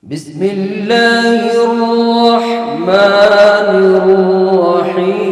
بسم الله الرحمن الرحيم.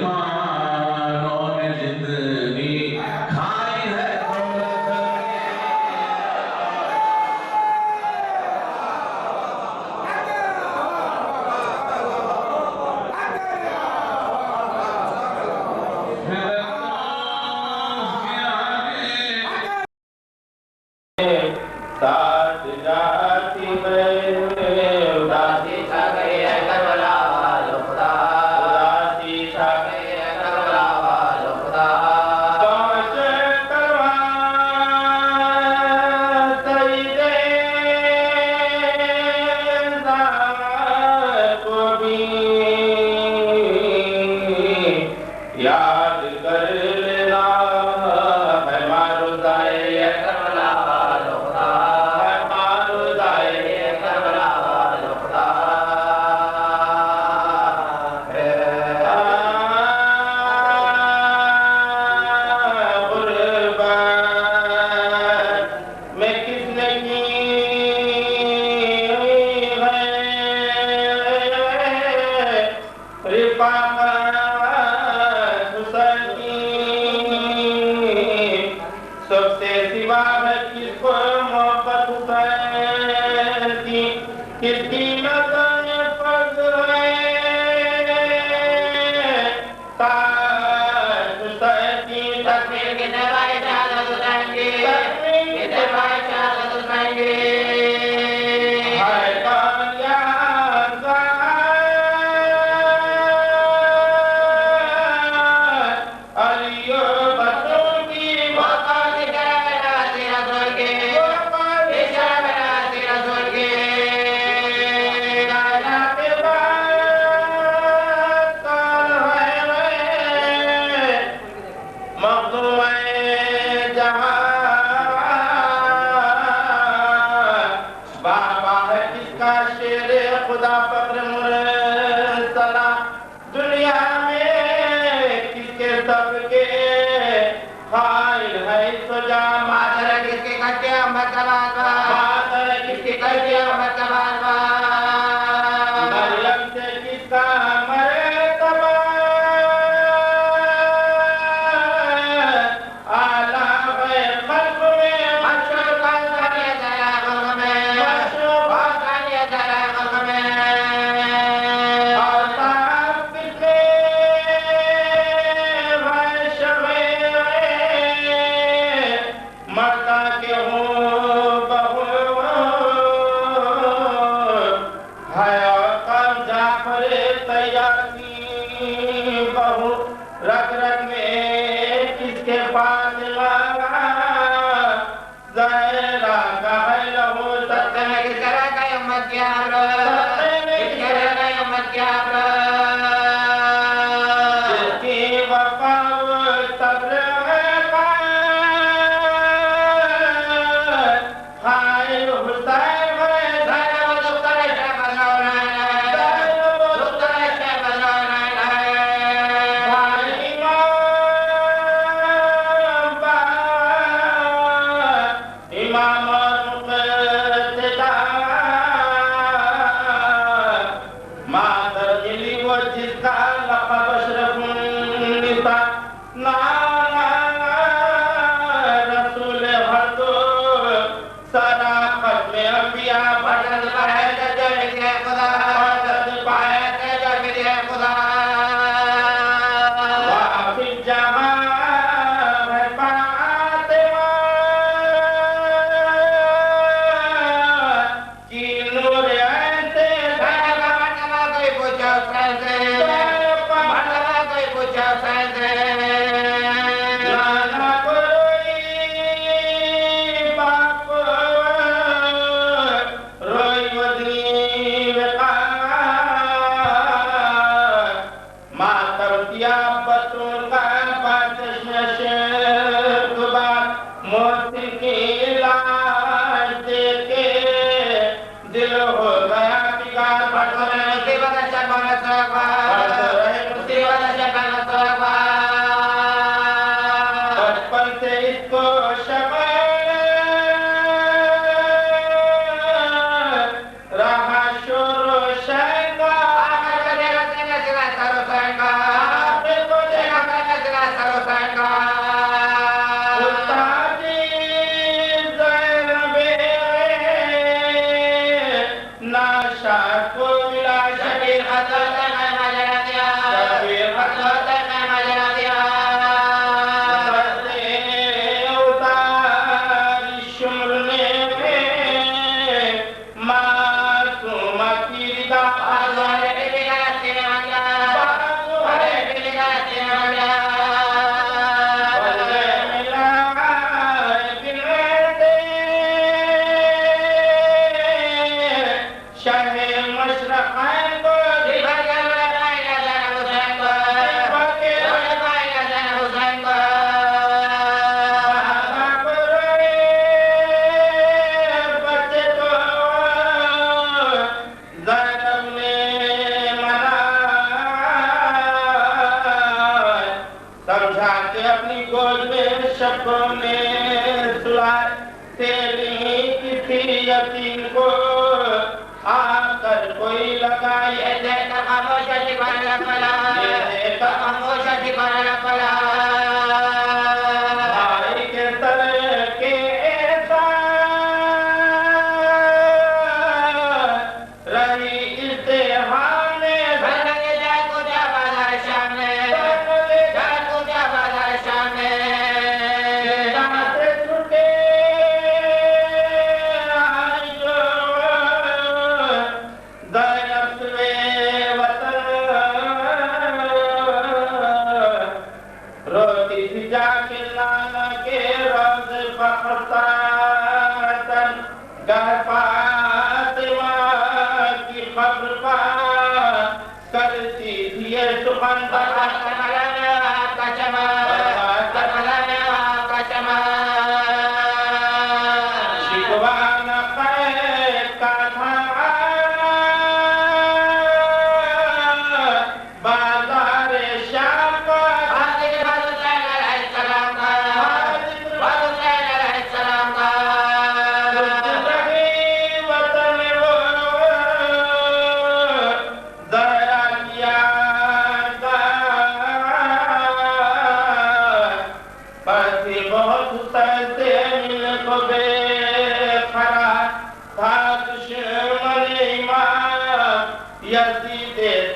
مسلمانوں نے رگ رگ میں کس کے پاس زہرا کا ہے لہو سطح میں کس کرا کا امت کیا کس کرا کا امت کیا جس کی وفا صبر ہے خائر حسین ہے زہرا و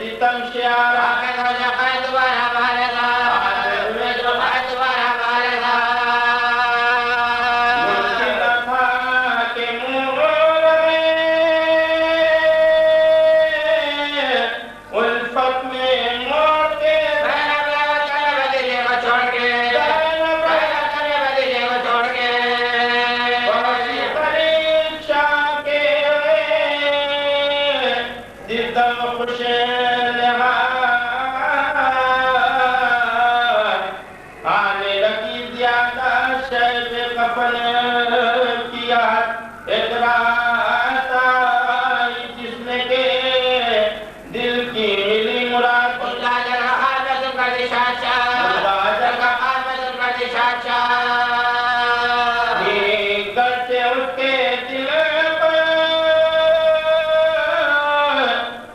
دکتر شیخ اپن کیا اعتراض آئی جس نے کہ دل کی ملی مراد اللہ جگہ آمد کر شاشا اللہ جگہ آمد کر شاشا کرتے اس کے دل پر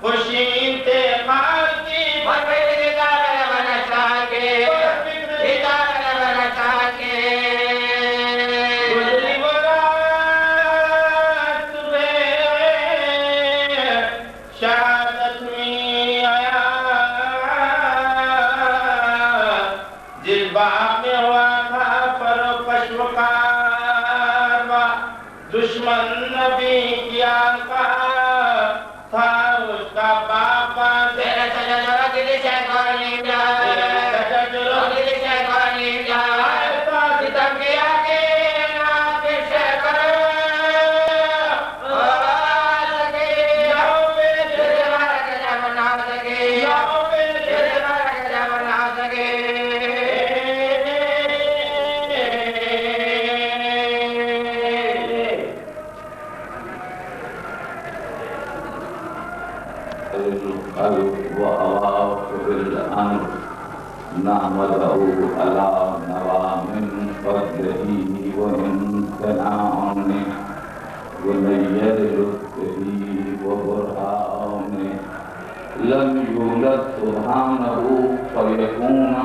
خوشی انتقال کی دشمن نبی کی آقا تھا اس کا باپا تیرے سجدہ دل شیطانی جا تیرے سجدہ دل شیطانی جا ستم کیا کہ ناظر شیطان سکے یہو پہ تیرے بارک جب نہ سکے یہو پہ تیرے بارک جب نہ سکے الخلق وأواخر الأمر نعمده على نوام فضله وامتنانه ونير لطفه وبرهانه لم يولد سبحانه فيكون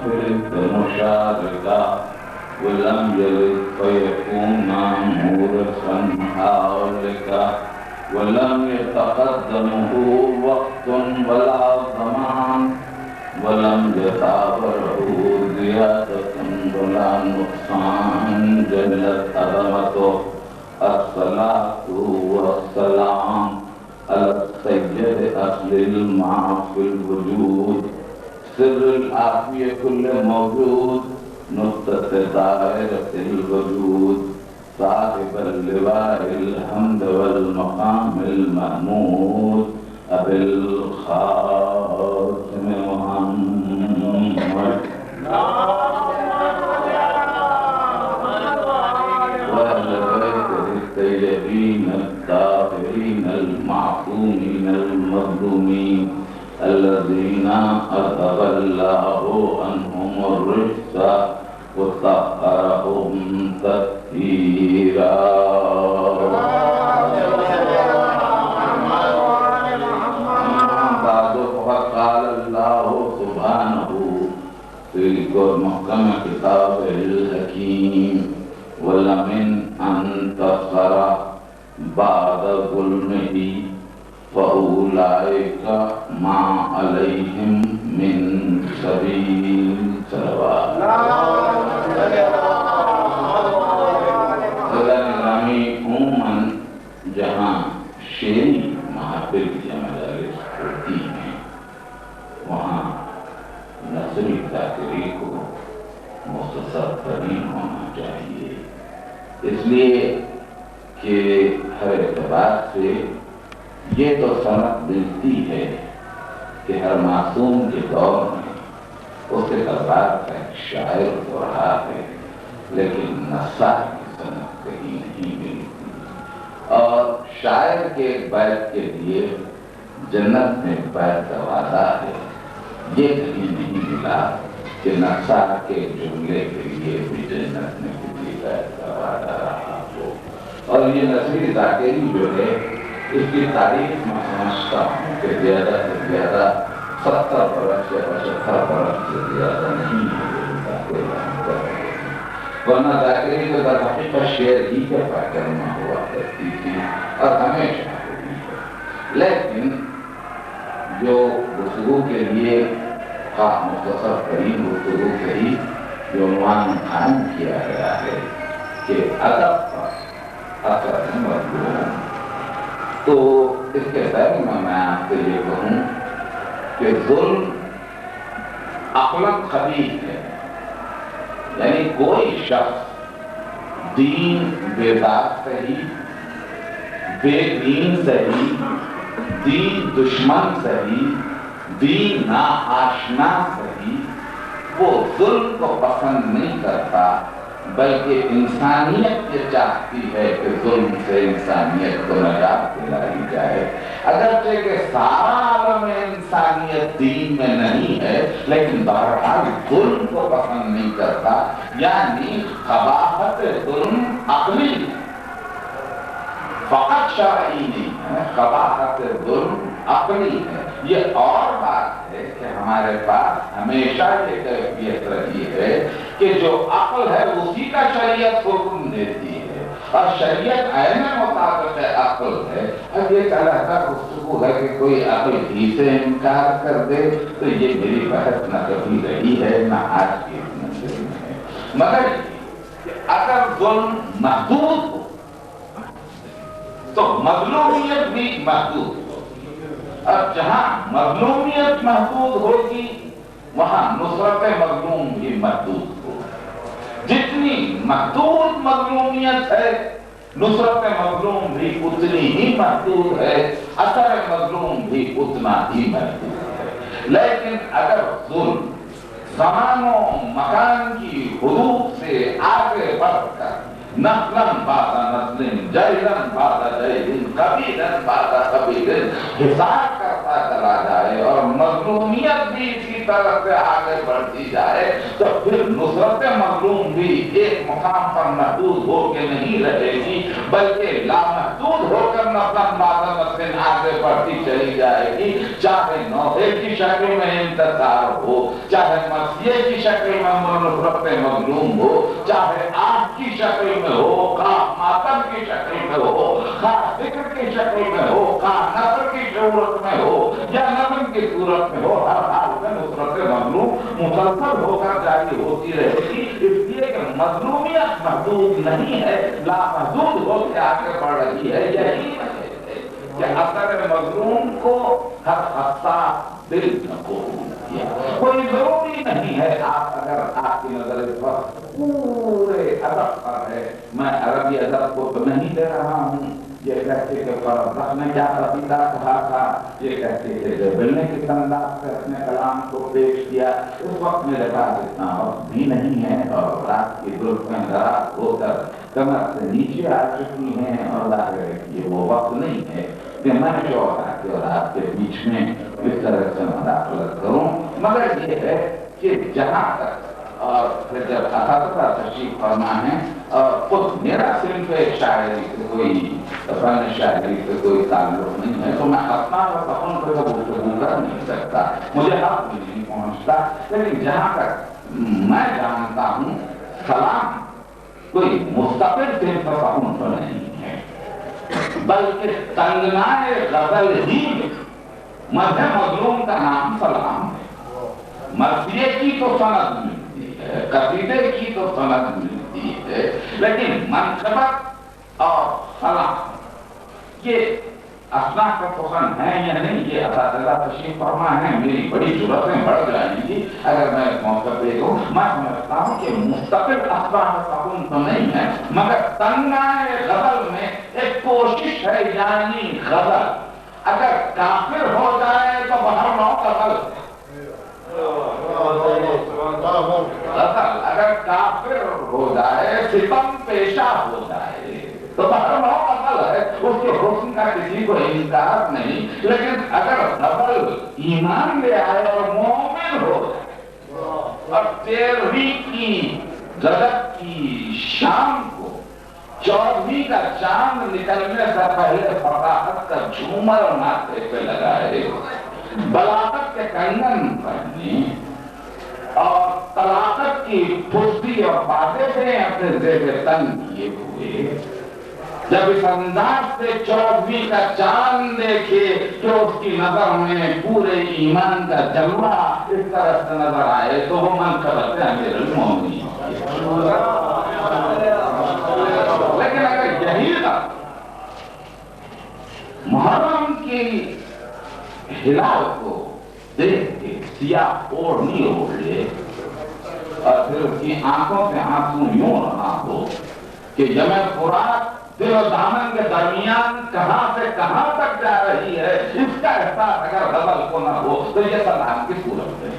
فرد مشاركا ولم يلد فيكون مورثا هالكا ولم يتقدمه وقت ولا زمان ولم يتابعه زيادة ولا نقصان جلت عظمته الصلاة والسلام على السيد أصل الماء في الوجود سر العافية كل موجود نقطة دائرة الوجود صاحب اللواء الحمد والمقام المحمود أبي الخاتم محمد وأهل بيته الطيبين الطاهرين المعصومين المظلومين الذين أذهب الله عنهم الرجس وطهرهم تطهيرا بعد فقال الله سبحانه في محكم كتابه الحكيم ولمن انتصر بعد ظلمه فأولئك ما عليهم من سبيل صلوات عموماً جہاں شعری محافل کی مجالس ہوتی ہیں وہاں نثری ذاکری کو مختصر ترین ہونا چاہیے اس لیے کہ ہر اعتبار سے یہ تو سمجھ ملتی ہے کہ ہر معصوم کے دور میں اس اعتبار کا ایک شاعر تو رہا ہے لیکن نثار کی صنعت کہیں نہیں ملتی اور شاعر کے ایک بیت کے لیے جنت میں ایک بیت کا وعدہ ہے یہ کہیں نہیں ملا کہ نثار کے جملے کے لیے بھی جنت میں کسی بیت کا وعدہ رہا ہو اور یہ نثری ذاکری جو ہے اس کی تاریخ میں سمجھتا ہوں کہ زیادہ سے زیادہ 70 برس یا 75 برس سے زیادہ نہیں ہے ورنہ ذاکری کو در حقیقت شعر ہی کا پاکرمہ ہوا کرتی تھی اور ہمیشہ ہوئی ہے لیکن جو گفتگو کے لیے مختصر ترین گفتگو کے ہی جو عنوان قائم کیا گیا ہے کہ ادب پر اثر مظلوم تو اس کے پہلے میں آپ سے یہ کہوں کہ ظلم عقلاً خبیث ہے یعنی کوئی شخص دین بیدار صحیح بے دین صحیح دین دشمن صحیح دین ناآشنا صحیح وہ ظلم کو پسند نہیں کرتا بلکہ انسانیت یہ چاہتی ہے کہ ظلم سے انسانیت کو نجات دلائی جائے۔ اگرچہ کہ سارا عالم انسانیت دین میں نہیں ہے، لیکن بہرحال ظلم کو پسند نہیں کرتا، یعنی قباحت ظلم عقلی فقط شرعی نہیں ہے، قباحت ظلم عقلی ہے۔ یہ اور بات ہے کہ ہمارے پاس ہمیشہ یہ کیفیت رہی ہے کہ جو عقل ہے اسی کا شریعت حکم دیتی ہے، اور شریعت عین مطابق عقل ہے۔ اب یہ علیحدہ گفتگو ہے کہ کوئی عقل ہی سے انکار کر دے تو یہ میری بحث نہ کبھی رہی ہے نہ آج کی منزل میں ہے، مگر کہ اگر ظلم محدود ہو تو مظلومیت بھی محدود ہو، اور جہاں مظلومیت محدود ہوگی وہاں نصرت مظلوم بھی محدود ہو۔ جتنی محدود مظلومیت ہے نصرت مظلوم بھی اتنی ہی محدود ہے، اثر مظلوم بھی اتنا ہی محدود ہے۔ لیکن اگر ظلم زمان و مکان کی حدود سے آگے بڑھ کر نسلاً بعد نسل، جیلاً بعد جیل، قبیلاً بعد قبیل حساب کرتا چلا جائے اور مظلومیت بھی اسی طرح سے آگے بڑھتی جائے تو پھر نصرت مظلوم بھی ایک مقام پر محدود ہو کے نہیں رہے گی، بلکہ لامحدود ہو کر نسلاً بعد نسل آگے بڑھتی چلی جائے گی، چاہے نوحے کی شکل میں انتصار ہو، چاہے مرثیے کی شکل میں نصرت مظلوم ہو، چاہے آگ کی شکل میں ہو، خواہ ماتم کی شکل میں ہو، خواہ ذکر کی شکل میں ہو، خواہ نصر کی صورت میں ہو یا نظم کی صورت میں ہو، ہر حال میں نصرت مظلوم مسلسل ہو کر جاری ہوتی رہے گی، اس لیے کہ مظلومیت محدود نہیں ہے، لامحدود ہو کے آگے بڑھ رہی ہے۔ یہی وجہ ہے کہ اثر مظلوم کو ہر حساس دل نہ قبول کیا۔ کوئی ضروری نہیں ہے آپ اگر آپ کی نظر اس وقت پورے ادب پر ہے، میں عربی ادب کو تو نہیں دے رہا ہوں، یہ کہتے کہ فرزخ نے کیا قصیدہ کہا تھا، یہ کہتے کہ جبل نے کس انداز سے اپنے کلام کو پیش کیا، اس وقت میرے پاس اتنا وقت بھی نہیں ہے، اور رات کی زلفیں دراز ہو کر کمر سے نیچے آ چکی ہیں، اور ظاہر ہے کہ یہ وہ وقت نہیں ہے کہ میں جو آپ کے بیچ میں اس طرح سے مداخلت کروں، مگر یہ ہے کہ جہاں تک اور پھر جب اساتذہ تشریف فرما ہے اور خود میرا صرف شاعری سے کوئی فن شاعری سے کوئی تعلق نہیں ہے تو میں اپنا اپن کو گفتگو کر نہیں سکتا، مجھے حق بھی نہیں پہنچتا، لیکن جہاں تک میں جانتا ہوں سلام کوئی مستقل صرف فہم تو نہیں ہے، بلکہ تنگنائے غزل ہی مدح مظلوم کا نام سلام ہے۔ مرثیے کی تو سند ملتی ہے، قصیدے کی تو سند ملتی ہے، لیکن منقبت اور سلام یہ اصناف کا سخن ہے یا نہیں، یہ اساتذہ تشریف فرما ہے، میری بڑی ضرورتیں بڑھ جائیں گی اگر میں اس موقع پہ دوں۔ میں سمجھتا ہوں کہ مستقل اصناف کا سخن تو نہیں ہے، مگر تنگنائے غزل میں ایک کوشش ہے، یعنی غزل اگر کافر ہو جائے تو بہر نو غزل، غزل اگر کافر ہو جائے، ستم پیشہ ہو جائے تو بہر نو غزل ہے، اس کے حسن کا کسی کو انکار نہیں، لیکن اگر غزل ایمان لے آئے اور مومن ہو جائے اور 13ویں کی رجب کی شام کو 14ویں کا چاند نکلنے سے پہلے فقاہت کا جھومر ماتھے پہ لگائے، بلاغت کے کنگن پہنے اور طلاقت کی پھستی اور باتیں سے اپنے زیب تن کیے ہوئے، جب اس انداز سے 14ویں کا چاند دیکھے تو اس کی نظر میں پورے ایمان کا جلوہ اس طرح سے نظر آئے تو وہ منقبت امیر المومنین۔ لیکن اگر یہی بات محرم کی ہلال کو دیکھ کے سیاہ اوڑھنی اوڑھ لے اور پھر اس کی آنکھوں سے آنسو یوں رہا ہو کہ جمع فرات دل و دامن کے درمیان کہاں سے کہاں تک جا رہی ہے، اس کا احساس اگر غزل کو نہ ہو تو یہ سلام کی صورت نہیں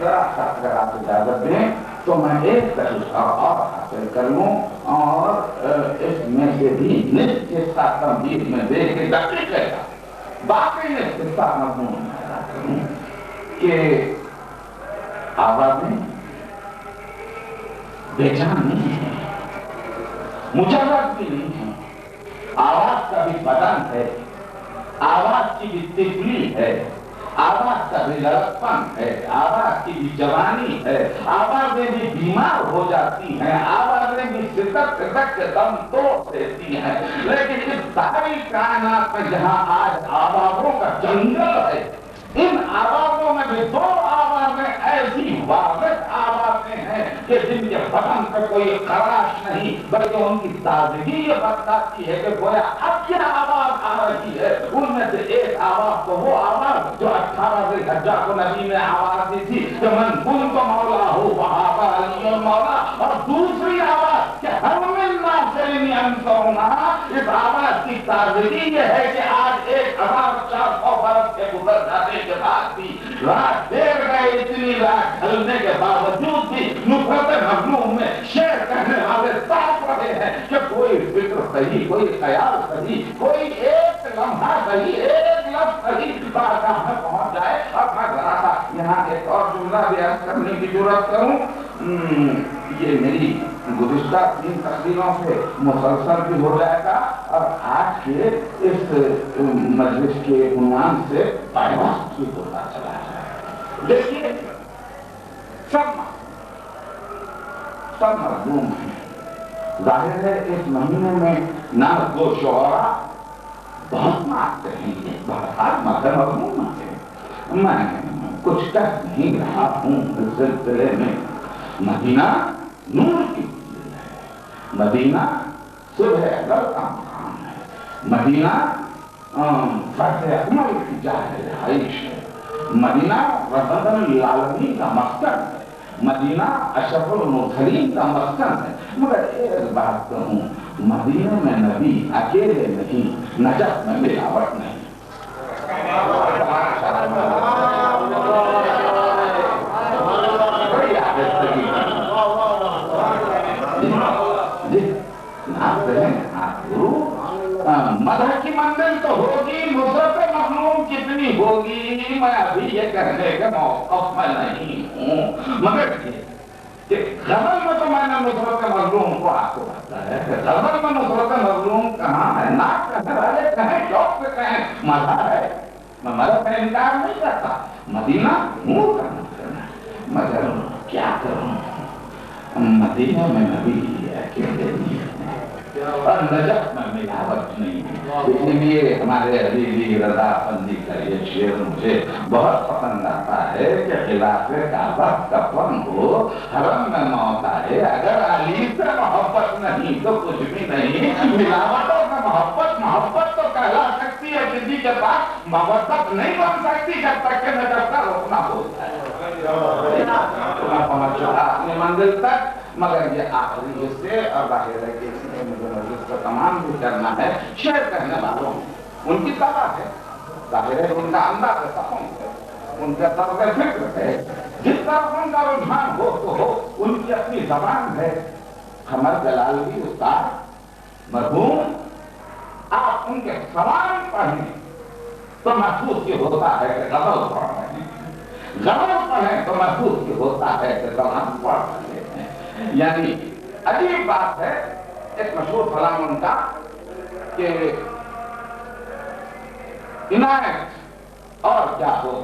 ذرا سا اگر آپ اجازت دیں تو میں ایک تجربہ اور حاصل کر لوں اور اس میں سے بھی نصف حصہ تمہید میں دے کے دقیق ہے باقی نصف حصہ مضمون میں ادا کروں کہ آوازیں بے جان نہیں ہے، مجرد بھی نہیں ہے، آواز کا بھی بدن ہے، آواز کی بھی تکلیف ہے، آواز کا بھی لڑکپن ہے، آواز کی بھی جوانی ہے، آوازیں بھی بیمار ہو جاتی ہیں، آوازیں بھی سکت کے دم توڑ دیتی ہیں، لیکن اس ساری کائنات میں جہاں آج آوازوں کا جنگل ہے، ان آوازوں میں بھی دو آوازیں ایسی واضح آوازیں ہیں کہ جن کے بدن پہ کوئی خراش نہیں بلکہ ان کی تازگی یہ بتاتی ہے کہ گویا اب یہ آواز آ رہی ہے۔ ان میں سے ایک آواز تو وہ آواز جو 18 ذوالحجہ کو نبی نے آواز دی تھی کہ من کنت مولا ہو وہابا علی مولا، اور دوسری آواز کہ ہر من ناصرنی انصرنا، اس آواز کی تازگی یہ ہے کہ آج 1400 برس کے گزر جانے کے بعد بھی رات دیر گئے، اتنی رات ڈھلنے کے باوجود بھی نصرت مظلوم میں شعر کہنے والے صاف رہے ہیں کہ کوئی فکر صحیح، کوئی خیال صحیح، کوئی ایک لمحہ صحیح، ایک لفظ صحیح بارگاہ میں پہنچ جائے۔ اور میں ذرا سا یہاں ایک اور جملہ بھی عرض کرنے کی ضرورت کروں، یہ میری گزشتہ 3 تقریروں سے مسلسل بھی ہو جائے گا اور آج کے اس مجلس کے عنوان سے پیوست بھی ہوتا چلا جائے۔ دیکھیے سب مظلوم ہیں، ظاہر ہے اس مہینے میں نعت گو شعراء بہت نعتیں ہیں، بہت مظلوم ہیں۔ میں کچھ کہہ نہیں رہا ہوں اس سلسلے میں۔ مدینہ نور کی منزل ہے، مدینہ صبح اگر کا مقام ہے، مدینہ فتح اکمل کی جائے رہائش ہے، مدینہ رحمت للعالمین کا مسکن ہے، مدینہ اشرف المرسلین کا مسکن ہے۔ مگر ایک بات کہوں، مدینہ میں نبی اکیلے نہیں، نجف میں ملاوٹ نہیں۔ مدح کی منزل تو ہوگی، نصرت مظلوم کتنی ہوگی میں ابھی یہ کہنے کے موقف میں نہیں ہوں، مگر کہ غزل میں تو میں نے نصرت مظلوم کو آپ کو بتایا ہے، غزل میں نصرت مظلوم کہاں ہے؟ نعت کہنے والے کہیں، شوق سے کہیں، مزہ ہے، میں مدح کا انکار نہیں کرتا، مدینہ نور کا مسکن ہے، مگر کیا کروں مدینہ میں نبی اکیلے نہیں اور نجف میں ملاوٹ نہیں ہے۔ اسی لیے ہمارے حبیبی رضا افندی کا یہ شعر مجھے بہت پسند آتا ہے کہ خلاف کعبہ کفن ہو حرم میں موت آئے، اگر علی سے محبت نہیں تو کچھ بھی نہیں۔ ملاوٹوں سے محبت تو کہلا سکتی ہے کسی کے پاس، محبت نہیں بن سکتی جب تک کہ نجف کا روکنا ہوتا ہے۔ میں پہنچ چکا اپنی منزل تک، مگر یہ آخری حصے اور ظاہر ہے کہ اس میں مجھے مجلس کو تمام بھی کرنا ہے۔ شعر کہنے والوں ان کی طبع ہے، ظاہر ہے ان کا انداز فہم ہے، ان کا طرز فکر ہے، جس طرح ان کا رجحان ہو تو ہو، ان کی اپنی زبان ہے۔ قمر جلالی استاد مرحوم، آپ ان کے سوال پڑھیں تو محسوس یہ ہوتا ہے کہ غزل پڑھ رہے ہیں، غزل پڑھیں تو محسوس یہ ہوتا ہے کہ کلام پڑھ رہے ہیں۔ یعنی عجیب بات ہے، ایک مشہور کلام ان کا کہ عنایت اور کیا ہو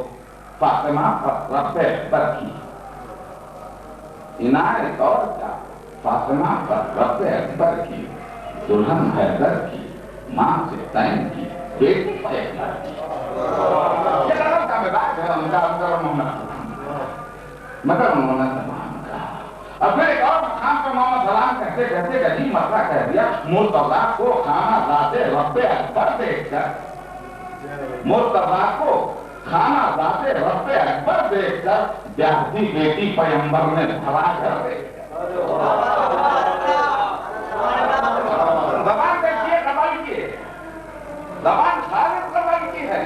فاطمہ پر رب اکبر کی، عنایت اور کیا فاطمہ پر رب اکبر کی، دلہن حیدر کی، ماں سے تین کی، بیٹی پیغمبر کی۔ یہ غزل کا مزاج ہے ان کا، مگر انہوں نے تمام کہا۔ اور پھر ایک اور مقام پر محمد سلام کہتے کہتے عجیب مسئلہ کہہ دیا، مرتضیٰ کو کھانا ذات رب اکبر دیکھ کر، مرتضیٰ کو کھانا ذات رب اکبر دیکھ کر بیاہتی بیٹی پیغمبر نے بھلا کر دے۔ زبان دیکھیے قبل کی ہے، زبان خالص قبل کی ہے،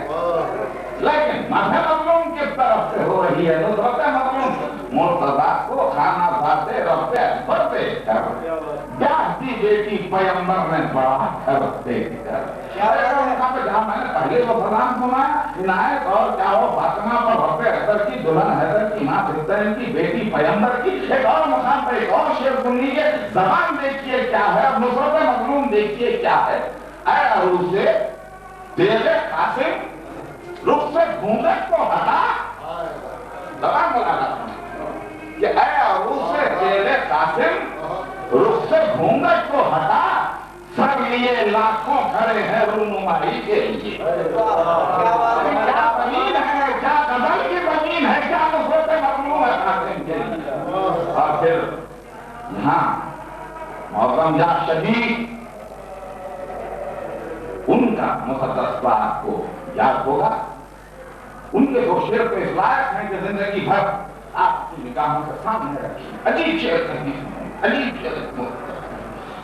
لیکن مذہب مظلوم کس طرف سے ہو رہی ہے؟ نصرت مظلوم مرتضی کو کھانا کھاتے رہتے بڑھتے جاتی بیٹی پیمبر نے بڑا کرتے میں نے پہلے وہ سلام سنایا عنایت اور چاہو فاطمہ پر رب حیدر کی دلہن حیدر کی ماں حسین کی بیٹی پیمبر کی ایک اور مقام پر ایک اور شعر سنیے زبان دیکھیے کیا ہے اب نصرت مظلوم دیکھیے کیا ہے اے عروسے تیرے قاسم رخ سے گھونگھٹ کو ہٹا زبان بولا کہ اے عروسے تیرے قاسم رخ سے گھونگھٹ کو ہٹا سر لیے لاکھوں کھڑے ہیں رونمائی کے لیے کیا زمین ہے کیا غزل کی زمین ہے کیا نصرت مظلوم ہے قاسم کے لیے اور پھر یہاں محترم جا شدید ان کا مقدس پاک کو یاد ہوگا ان کے دو شعر پہ اس لائق ہیں کہ زندگی بھر آپ کی نگاہوں کے سامنے رکھی عجیب شعر نہیں عجیب شعر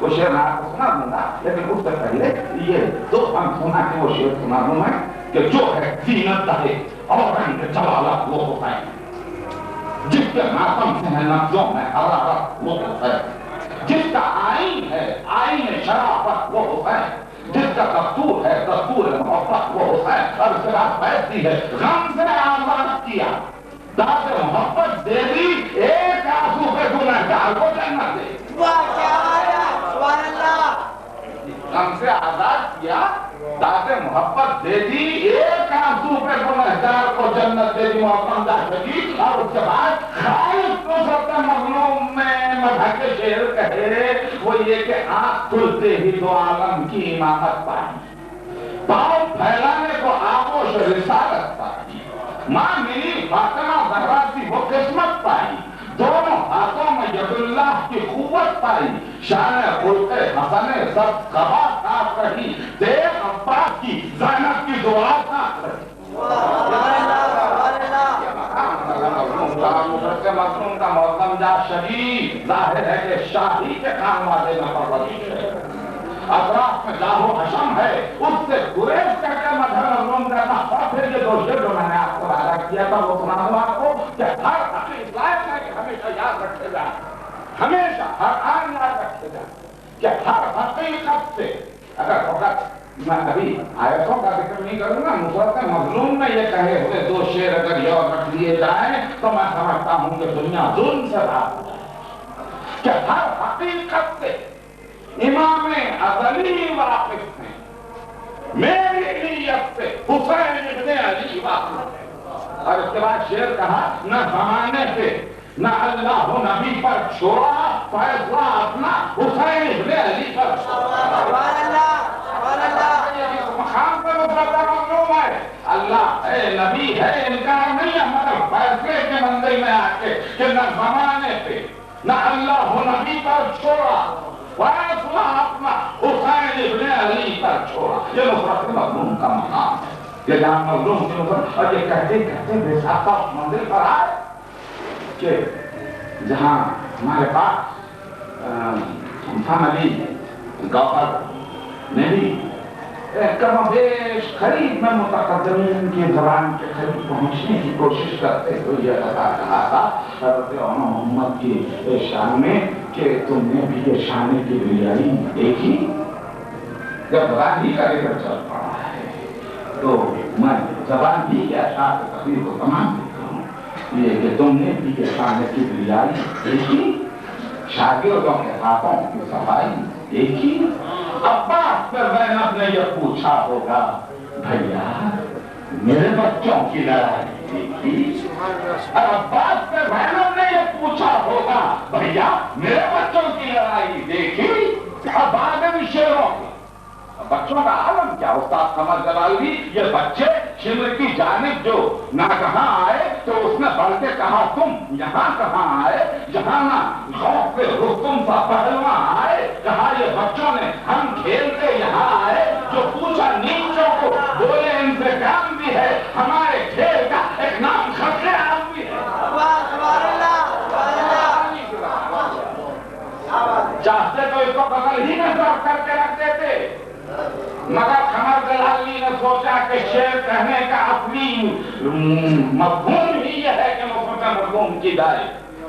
وہ شعر میں آپ کو سنا دوں گا لیکن اس سے پہلے یہ دو ہم سنا کہ وہ شعر سنا دوں میں کہ جو ہے زینت ہے اور رنگ جلالت وہ حسین جس کے ماتم سے ہے نبضوں میں حرارت وہ حسین جس کا آئین ہے آئین شرافت وہ حسین جس کا دستور ہے دستور محبت وہ حسین اور اس کے بعد بیٹھتی ہے غم سے آزاد کیا داد محبت دے دی ایک آنسو پہ گنہگار کو جنت دے غم سے آزاد کیا داد محبت دے دی ایک آنسو پہ گنہگار کو جنت دے دی محترم جا شدید اور اس کے بعد خالق نصرت مظلوم میں مدح کے شعر کہے وہ یہ کہ آنکھ کھلتے ہی دو عالم کی امامت پائی پاؤں پھیلانے کو آغوش رسالت پائی ماں ملی فاطمہ زہرا کی وہ قسمت پائی دونوں ہاتھوں میں ید اللہ کی قوت پائی شان خلق حسن سب قبا صاف رہی دیکھ عباس کی زینب کی دعا صاف رہی مظلوم کا موسم جا شدید ظاہر ہے کہ شاہی کے کام والے میں پرورش ہے اطراف میں جاہو حشم ہے اس سے گریز کر کے مدھر مظلوم کرنا اور پھر یہ دو شعر جو میں نے آپ کو وعدہ کیا تھا وہ سنا دوں آپ کو کہ ہر حقیق لائق ہے کہ ہمیشہ یاد رکھے جائیں ہمیشہ ہر آن یاد رکھے جائیں کہ ہر حقیقت سے اگر وقت میں ابھی آیتوں کا ذکر نہیں کروں گا نصرت مظلوم میں یہ کہے ہوئے دو شعر اگر یاد رکھ لیے جائیں تو میں سمجھتا ہوں کہ دنیا ظلم سے بات ہو جائے کہ ہر حقیقت سے امام ازلی واقف ہیں میری نیت سے حسین ابن علی واقف ہے اور اس کے بعد شعر کہا نہ زمانے پہ نہ اللہ و نبی پر چھوڑا فیصلہ اپنا حسین ابن علی پر چھوڑا مقام پر نصرت مظلوم ہے اللہ ہے نبی ہے انکار نہیں ہے مگر فیصلے کے منزل میں آ کے کہ نہ زمانے پہ نہ اللہ و نبی پر چھوڑا فیصلہ اپنا حسین ابن علی پر چھوڑا یہ نصرت مظلوم کا مقام ہے کہ جہاں مظلوم کی نصرت اور یہ کہتے کہتے بے ساختہ اس منزل پر آئے کہ جہاں ہمارے پاس انسان علی گوہر نے بھی کم و بیش قریب میں متقدمین کی زبان کے قریب پہنچنے کی کوشش کرتے ہوئے یہ کہا تھا حضرت محمد کی شان میں کہ تم نے بھی یہ شان کی بریائی دیکھی جب زبان ہی کا ذکر چل پڑا ہے تو میں زبان ہی کے اشعار کی تقریر کو تمام دیتا ہوں یہ کہ تم نے بھی یہ شان کی بریائی دیکھی شاگردوں کے ہاتھوں کی صفائی دیکھی عباس پر زینب نے یہ پوچھا ہوگا بھیا میرے بچوں کی لڑائی دیکھی اور عباس پر زینب نے یہ پوچھا ہوگا بھیا میرے بچوں کی لڑائی دیکھی اب آدم شیروں کی بچوں کا عالم کیا استاد قمر جلالی یہ بچے شمر کی جانب جو نہ کہاں آئے تو اس نے بڑھ کے کہا تم یہاں کہاں آئے جہاں نہ خوف پہ رستم سا پہلوان آئے کہا یہ بچوں نے ہم کھیلتے یہاں آئے جو پوچھا نیچوں کو بولے ان سے کام بھی ہے ہمارے کھیل کا ایک نام خطرے عام بھی ہے چاہتے تو اس کو بغل ہی میں ضرب کر کے رکھ دیتے مگر قمر جلالی نے سوچا کہ شعر کہنے کا اصلی مفہوم ہی یہ ہے کہ نصرت مظلوم کی دائیں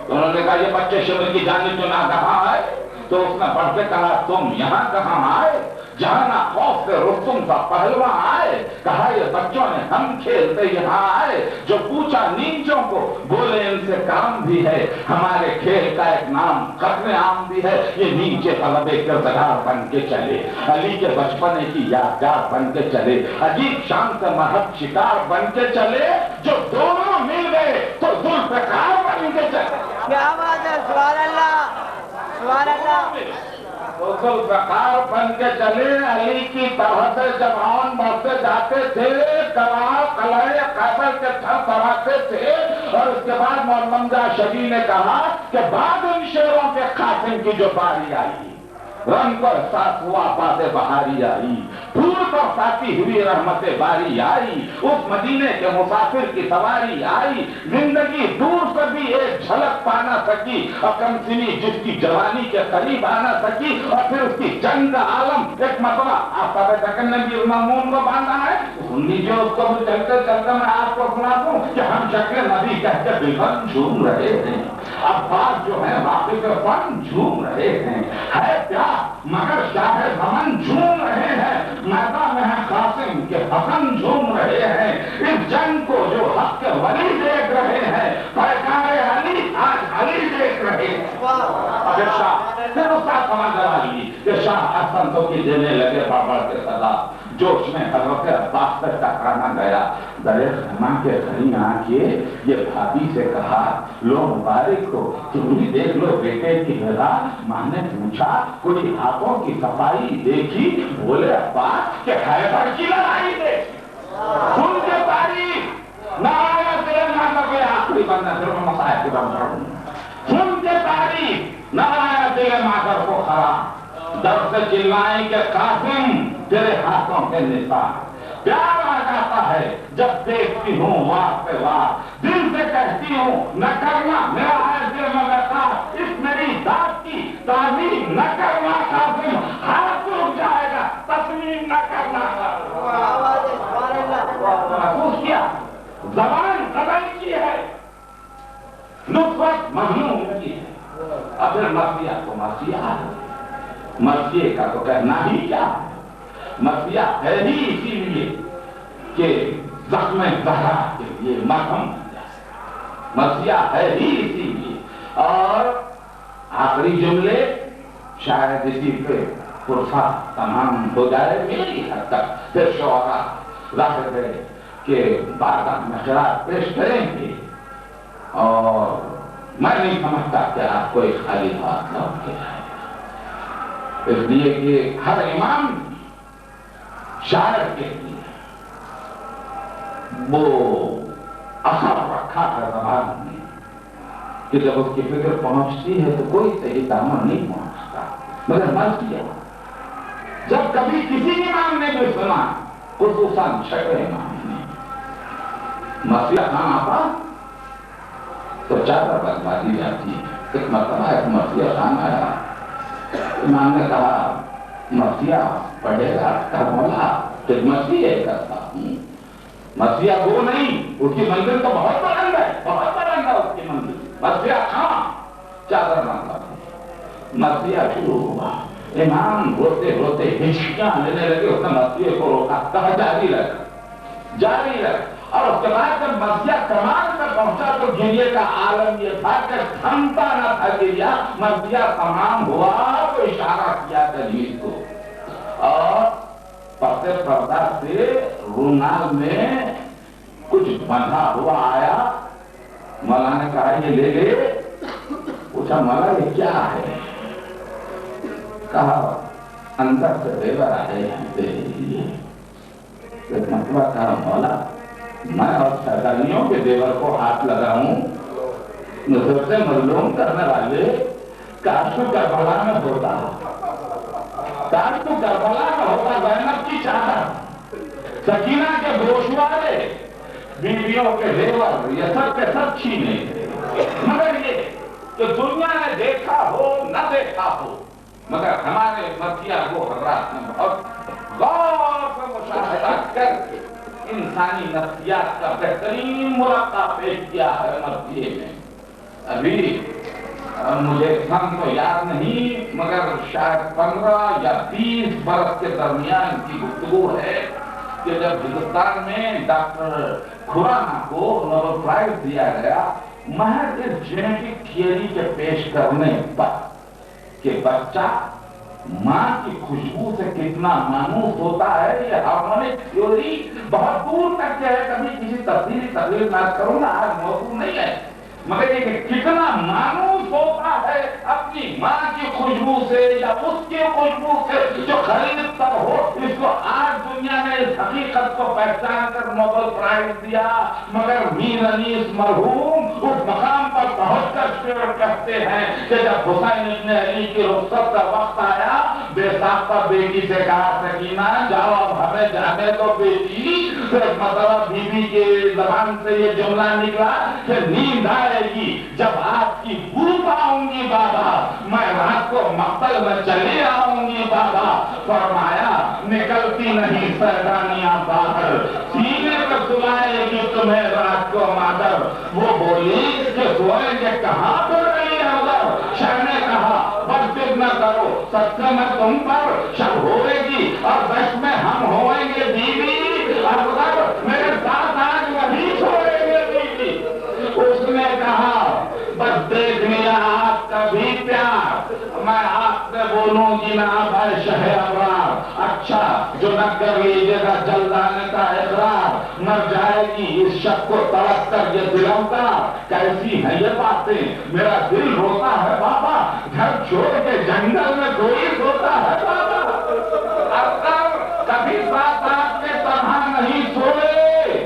تو انہوں نے کہا یہ بچے شمر کی جانب تو نہ کہاں آئے؟ تو اس نے بڑھ کے کہا تم یہاں کہاں آئے جہاں نہ خوف سے رستم کا پہلوان آئے؟ کہا یہ بچوں نے ہم کھیلتے یہاں آئے۔ جو پوچھا نیچوں کو بولے ان سے کام بھی ہے، ہمارے کھیل کا ایک نام قدر عام بھی ہے۔ یہ نیچے طلبے کردگار بن کے چلے، علی کے بچپنے کی یادگار بن کے چلے، عجیب شان سے محب شکار بن کے چلے۔ جو دونوں مل گئے تو ذوالفقار بن کے چلے۔ کیا بات ہے، سبحان اللہ سبحان اللہ۔ ذوالفقار بن کے چلے، علی کی طرح سے جوان بڑھتے جاتے تھے، قلعہ قیصر کے تھر تراتے تھے۔ اور اس کے بعد مولانا شفیع نے کہا کہ بعد ان شیروں کے قاسم کی جو باری آئی، رنگ کو احساس ہوا باد بہاری آئی، پھول برساتی ہوئی رحمت باری آئی، اس مدینے کے مسافر کی سواری آئی۔ زندگی دور سے بھی ایک جھلک پانا سکی، اکرم سنی جس کی جوانی کے قریب آنا سکی، اور پھر اس کی جنگ کا عالم ایک مرتبہ آفتاب دکن نے بھی مامون کو باندھا ہے۔ سن لیجیے اس کو بھی چلتے چلتے میں آپ کو سنا دوں کہ ہم شکل نبی کہہ کے بلبل جھوم رہے ہیں، عباس جو ہے واقف فن جھوم رہے ہیں، ہے پیار مگر شاہ زمن جھوم رہے ہیں، میدان میں ہے قاسم کے حسن جھوم رہے ہیں۔ اس جنگ کو جو حق کے ولی دیکھ رہے ہیں، پیکار علی آج علی دیکھ رہے ہیں۔ اگر شاہ پھر اس کا سمجھ لگا لی کہ شاہ حسن تو کی دینے لگے بڑھ کے صدا، جوش میں حضرت عباس سے ٹکرانا گیا۔ درے خیمہ کے کھڑی آ کے یہ بھابھی سے کہا لو مبارک ہو، تم بھی دیکھ لو بیٹے کی رضا۔ ماں نے پوچھا کوئی ہاتھوں کی صفائی دیکھی؟ بولے عباس کہ خیبر کی لڑائی دیکھی، سن کے تاریخ نہ آیا تیرے نہ کوئی آخری بندہ پھر میں مسائل کی بند کروں، سن کے تاریخ نہ آیا تیرے مادر کو خرا، در سے چلائیں کہ قاسم تیرے ہاتھوں کے نثار۔ پیار آ جاتا ہے جب دیکھتی ہوں وار پہ وار، دل سے کہتی ہوں نہ کرنا میرا ہے دل میں وقار، اس میری ذات کی تعظیم نہ کرنا قاسم، ہاتھ رک جائے گا تسلیم نہ کرنا۔ محسوس کیا زبان قدر کی ہے، نصرت مظلوم کی ہے۔ اب پھر مرثیہ کو مرثیہ ہے، مرثیے کا تو کہنا ہی کیا ہے، مرثیہ ہے ہی اسی لیے کہ زخم زہرا کے لیے مرہم بن جائے، مرثیہ ہے ہی اسی لیے۔ اور آخری جملے شاید اسی پہ فرصہ تمام ہو جائے میری حد تک، پھر شعراء ظاہر ہے کہ بارگاہ میں خراج پیش کریں گے، اور میں نہیں سمجھتا کہ آپ کو ایک خالی ہاتھ لوٹ کے جائے، اس لیے کہ ہر امام شاعر کے لیے وہ اثر رکھا ہے زبان میں کہ جب اس کی فکر پہنچتی ہے تو کوئی صحیح تعمیر نہیں پہنچتا، مگر مرثیہ جب کبھی کسی امام نے بھی سنا، خصوصاً چھٹے امام نے مرثیہ کہاں آتا تو چادر بنوا دی جاتی ہے۔ ایک مرتبہ ایک مرثیہ خان آیا، امام نے کہا مرثیہ پڑھے گا؟ کہا مولا خدمت بھی ہے کرتا ہوں، مرثیہ وہ نہیں، اس کی منزل تو بہت بلند ہے، بہت بلند ہے اس کی منزل، مرثیہ کہاں؟ چادر بنوا دی۔ مرثیہ شروع ہوا، امام روتے روتے ہچکیاں لینے لگے، اس نے مرثیے کو روکا، کہا جاری رکھ جاری رکھ۔ اور اس کے بعد جب مرثیہ کمال تک پہنچا تو گریے کا عالم یہ تھا کہ تھمتا نہ تھا گریا، مرثیہ تمام ہوا تو اشارہ کیا تجویز کو، اور پردے پردہ سے رونال میں کچھ بندھا ہوا آیا، مولا نے کہا یہ لے لے، پوچھا مولا یہ کیا ہے؟ کہا اندر سے دیور آئے ہیں تیرے لیے۔ مرتبہ کہا مولا میں اور سرداریوں کے دیور کو ہاتھ لگاؤں، نظر سے مظلوم کرنے والے، کاش تو کربلا میں ہوتا، کاش تو کربلا میں ہوتا زینب کی چادر، سکینہ کے گوشوارے، بیویوں کے دیور، یہ سب کے سب چھینے، مگر یہ کہ دنیا نے دیکھا ہو نہ دیکھا ہو، مگر ہمارے مرثیہ کو حضرات نے بہت غور سے مشاہدہ کر کے انسانی نفسیات کا بہترین مرقع پیش کیا ہے مرثیے میں۔ ابھی مجھے سن تو یاد نہیں مگر شاید 15 یا 20 برس کے درمیان کی گفتگو ہے کہ جب ہندوستان میں ڈاکٹر کھرانا کو نوبل پرائز دیا گیا محض اس جینیٹک تھیوری کے پیش کرنے پر کہ بچہ ماں کی خوشبو سے کتنا مانوس ہوتا ہے، یہ ہارمونک تھیوری بہت دور تک جو ہے، کبھی کسی تفصیلی تقریر نہ کروں گا، آج موضوع نہیں ہے، مگر یہ کہ کتنا مانوس ہوتا ہے اپنی ماں کی خوشبو سے یا اس کی خوشبو سے جو خرید تر ہو، اس کو آج دنیا نے اس حقیقت کو پہچان کر نوبل پرائز دیا۔ مگر میر انیس مرحوم اس مقام پر پہنچ کر شعر کہتے ہیں کہ جب حسین ابن علی کی رخصت کا وقت آیا، بے ساختہ بیٹی سے کہا سکینہ جاؤ اب ہمیں جانے دو بیٹی، صرف مطلب بی بی کے زبان سے یہ جملہ نکلا کہ نیند آئے گی جب آپ کی بو پاؤں گی بابا، میں رات کو مقتل میں چلی آؤں گی بابا۔ فرمایا نکلتی نہیں سیدانیاں باہر، سینے پر سلائے گی تمہیں رات کو مادر۔ وہ بولی کہ سوئیں گے کہاں پر رہی اندر، شاہ نے کہا بس ضد نہ کرو، سچ میں تم پر شب ہوئے گی اور بس میں ہم ہوئیں گے بیوی، افضل میرے ساتھ آج وہی چھوڑیں گے بیوی۔ اس نے کہا بس دیکھ لیا آپ کا بھی پیار، میں آپ سے بولوں گی نا بھائی شہ ابرار، اچھا جو نہ کر لیجیے گا جلد آنے کا اقرار، مر جائے گی اس شب کو تڑپ کر یہ دلمتا، کیسی ہیں یہ باتیں میرا دل روتا ہے بابا، گھر چھوڑ کے جنگل میں کوئی سوتا ہے بابا، اکثر کبھی ساتھ آپ کے طرح نہیں سوئے،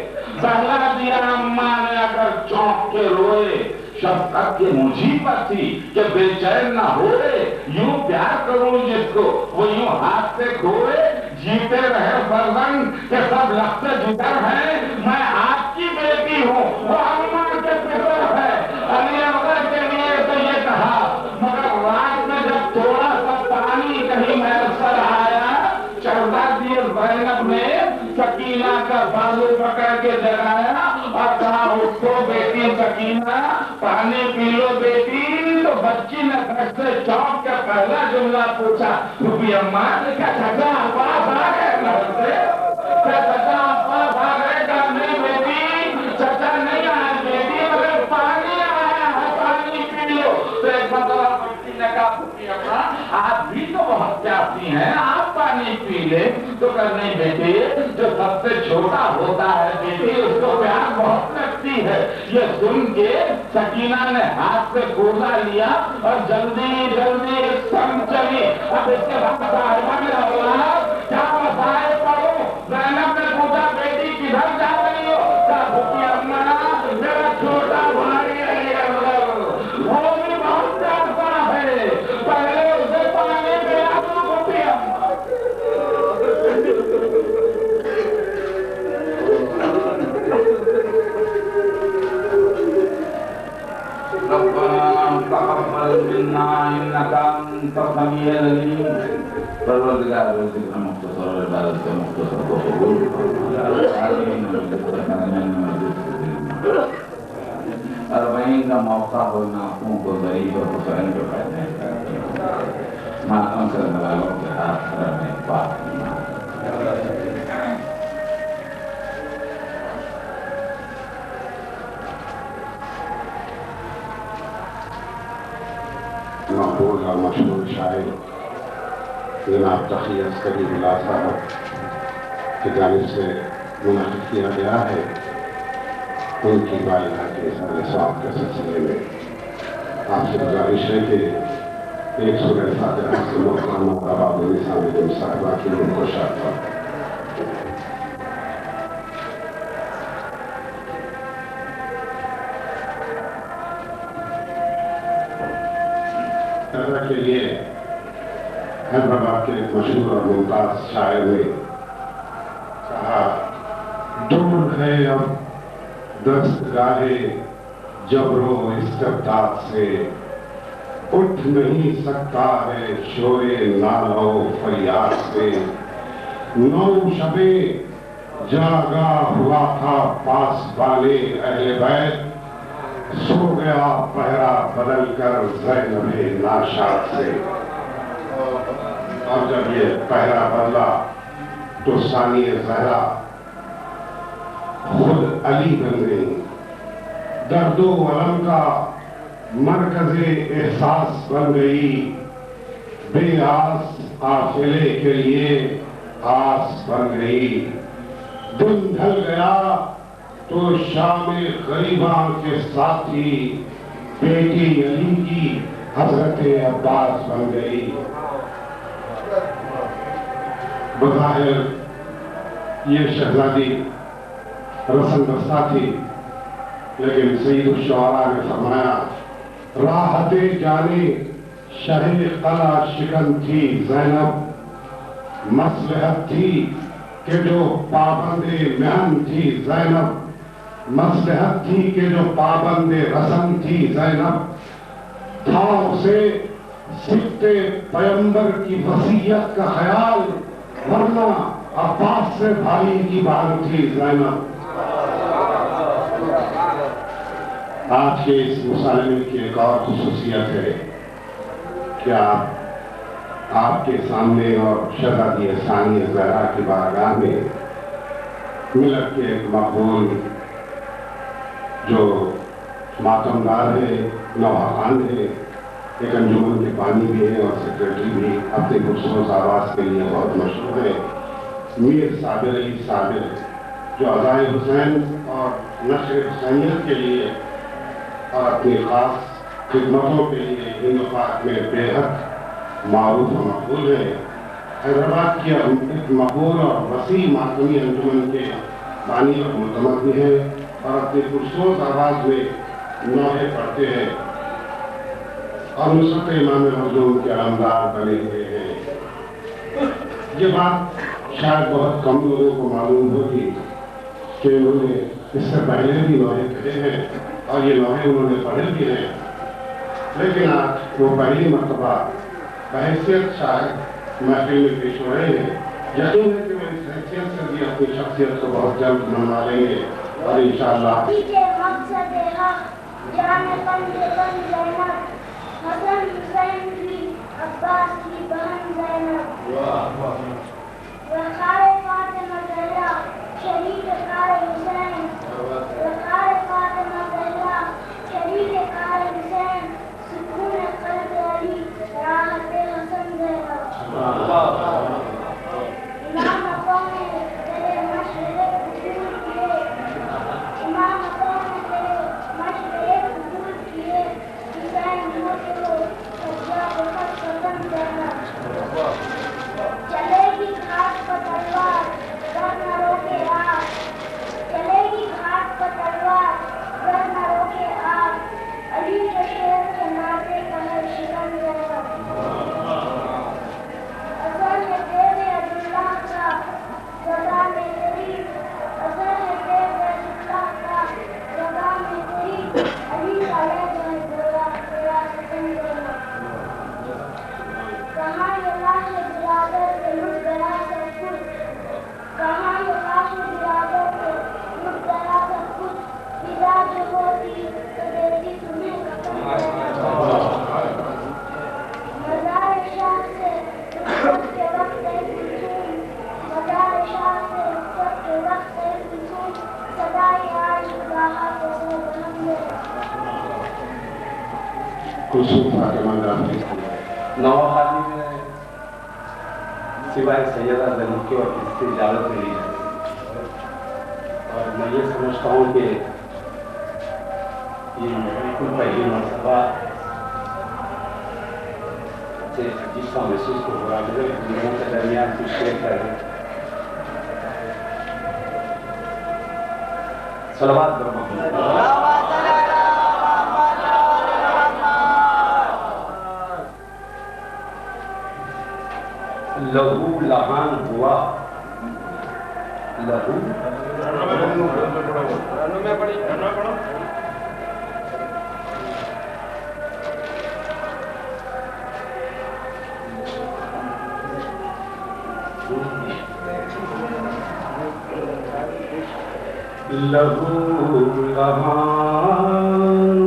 بہلا دیا اماں نے اگر چونک کے روئے، شفقت کے مجھے پر تھی کہ بے چین نہ ہوئے، یوں پیار کروں جس کو وہ یوں ہاتھ سے کھوئے، جیتے رہے فرزند کہ سب لفظ جگر ہیں، میں آپ کی بیٹی ہوں وہ اماں کے فکر ہے۔ علی اکبر کے لیے تو یہ کہا، مگر رات میں جب تھوڑا سا پانی کہیں میسر آیا، چڑھا دیے زینب نے سکینہ کا بازو پکڑ کے جگایا اور کہا اٹھو بیٹی سکینہ پانی پی لو بیٹی، تو بچی نے گھر سے چونک کے پہلا جملہ پوچھا پھوپھی اماں کیا چچا عباس آ گئے گھر سے، کیا چچا عباس آ گئے گھر؟ نہیں بیٹی چچا نہیں آیا بیٹی، مگر پانی آیا ہے پانی پی لو۔ تو ایک مرتبہ بچی نے کہا پھوپھی اماں آپ بھی تو بہت پیاسی ہیں، آپ پانی پی لے، تو کہا نہیں بیٹی جو سب سے چھوٹا ہوتا ہے بیٹی اس کو پیار بہت لگتی ہے۔ یہ سن کے سکینہ نے ہاتھ سے کوزہ لیا اور جلدی جلدی سم چلی۔ اب اس کے بعد صاحبہ نے اولاد کیا مسائل پڑھو، زینب نے پوچھا بیٹی کدھر جا رہی ہو، کہا پھوپھی اماں میرا چھوٹا بھائی ہے وہ بھی بہت پیاسا ہے، پہلے اسے پانی پلا دو پھوپھی اماں۔ ربنا تقبل منا انك انت السميع العليم۔ پروردگار روزی کا مختصر اور عبادت کا مختصر کو قبول اربعین کا موقع ہو ناخوں کو ضعیف اور حسین کے فائدے ماتم کرنے والوں کے ہاتھ کرنے پاک مقبول اور مشہور شاعر جناب تقی عسکری بلا صاحب کی جانب سے منعقد کیا گیا ہے، ان کی والدہ کے اظہار ثواب کے سلسلے میں آپ سے گزارش ہے کہ ایک سورہ فاتحہ سے محترمہ آباد نثار بیگم صاحبہ کی روح کو شاد فرمائیں۔ کے لیے حیدرآباد کے ایک مشہور اور ممتاز شاعر نے کہا دور ہے اب دستگاہ جبر و استبداد سے، اٹھ نہیں سکتا ہے شور نالہ و فریاد سے، نو شبیں جاگا ہوا تھا پاس والے اہل بیت، سو گیا پہرا بدل کر زینب ناشاد سے، اور جب یہ پہرا بدلا تو ثانی زہرا خود علی بن گئی، درد و الم کا مرکز احساس بن گئی، بے آس قافلے کے لیے آس بن گئی، دن ڈھل گیا تو شام غریباں کے ساتھی بیٹی علی کی حضرت عباس بن گئی۔ بظاہر یہ شہزادی رسم دستہ تھی، لیکن سید الشعراء نے فرمایا راحت جانے شہ قلعہ شکن تھی زینب، مصلحت تھی کہ جو پابند محن تھی زینب، مصلحت تھی کہ جو پابند رسم تھی زینب، تھا اسے سبط پیمبر کی وصیت کا خیال، ورنہ عباس سے بھائی کی بات تھی زینب۔ آج کے اس مصالحے کی ایک اور خصوصیت ہے کہ آپ کے سامنے اور شہزادی ثانی زہرا کی بارگاہ میں ملت کے ایک مقبول جو ماتمدار ہے، نوحہ خان ہے، ایک انجمن کے بانی بھی ہے اور سیکریٹری بھی، اپنے پرسوز آواز کے لیے بہت مشہور ہے، میر صابر علی صابر، جو عزائے حسین اور نشر حسینیت کے لیے اور اپنی خاص خدمتوں کے لیے ہند پاک میں بے حد معروف و مقبول ہے۔ حیدرآباد کی ایک مقبول اور وسیع ماتمی انجمن کے بانی اور معتمد بھی ہیں اور اپنی پرسوز آواز میں نوحے پڑھتے ہیں اور نصرت امام مظلوم کے علمدار بنے ہوئے ہیں۔ یہ بات شاید بہت کم لوگوں کو معلوم ہوگی کہ انہوں نے اس سے پہلے بھی نوحے پڑھے ہیں اور یہ نوحے انہوں نے پڑھے بھی ہیں، لیکن آج وہ پہلی مرتبہ بحیثیت شاعر محفل میں پیش ہو رہے ہیں۔ یقین ہے کہ وہ اس حیثیت سے بھی اپنی شخصیت کو بہت جلد منوا لیں گے اور انشاءاللہ حسین کی عباس کی بہن زینب، وقار فاطمہ زہرا شریک کار حسین، وقار فاطمہ زہرا شریک کار حسین، سکون قلب علی راحت حسن زہرا، امام قوم نے تیرے مشورے قبول کیے، امام قوم نے تیرے مشورے قبول کیے، حسین ہو تو سجاد وقت قدم زہرا، چلے گی گھاٹ پر تلوار گر نہ روکے آگ، چلے گی گھاٹ پر تلوار گر نہ روکے آگ، علی کے شیر کے ناطے کا ہے شکن زہرا، اثر ہے تیرے عبداللہ کا رضا میں تیری، اثر ہے تیرے عبداللہ کا رضا میں تیری، علی کا لہجہ ہے تیرا شکن زہرا، کہاں یہ لاش برادر کے لٹ گیا سب کچھ، کہاں یہ لاش برادر کے لٹ گیا سب کچھ، فضا جو ہوتی تو دیتی تمہیں کفن زہرا، مزار شاہ سے رخصت کے وقت ایک کلثوم، مزار شاہ سے رخصت کے وقت ایک کلثوم، صدائے آج خداہا کے سو بہن زہرا۔ کلثوم فاطمہ جان نوحہ خانی میں سوائے سیدہ زینب کی اور کسی کی اجازت نہیں ہے، اور میں یہ سمجھتا ہوں کہ یہ بالکل پہلی مرتبہ سے جس کا محسوس کو ہوا میرے لوگوں کے درمیان کچھ شیئر کر دیں۔ صلوات برحمت لہو لہان ہوا، لہو لہو لہان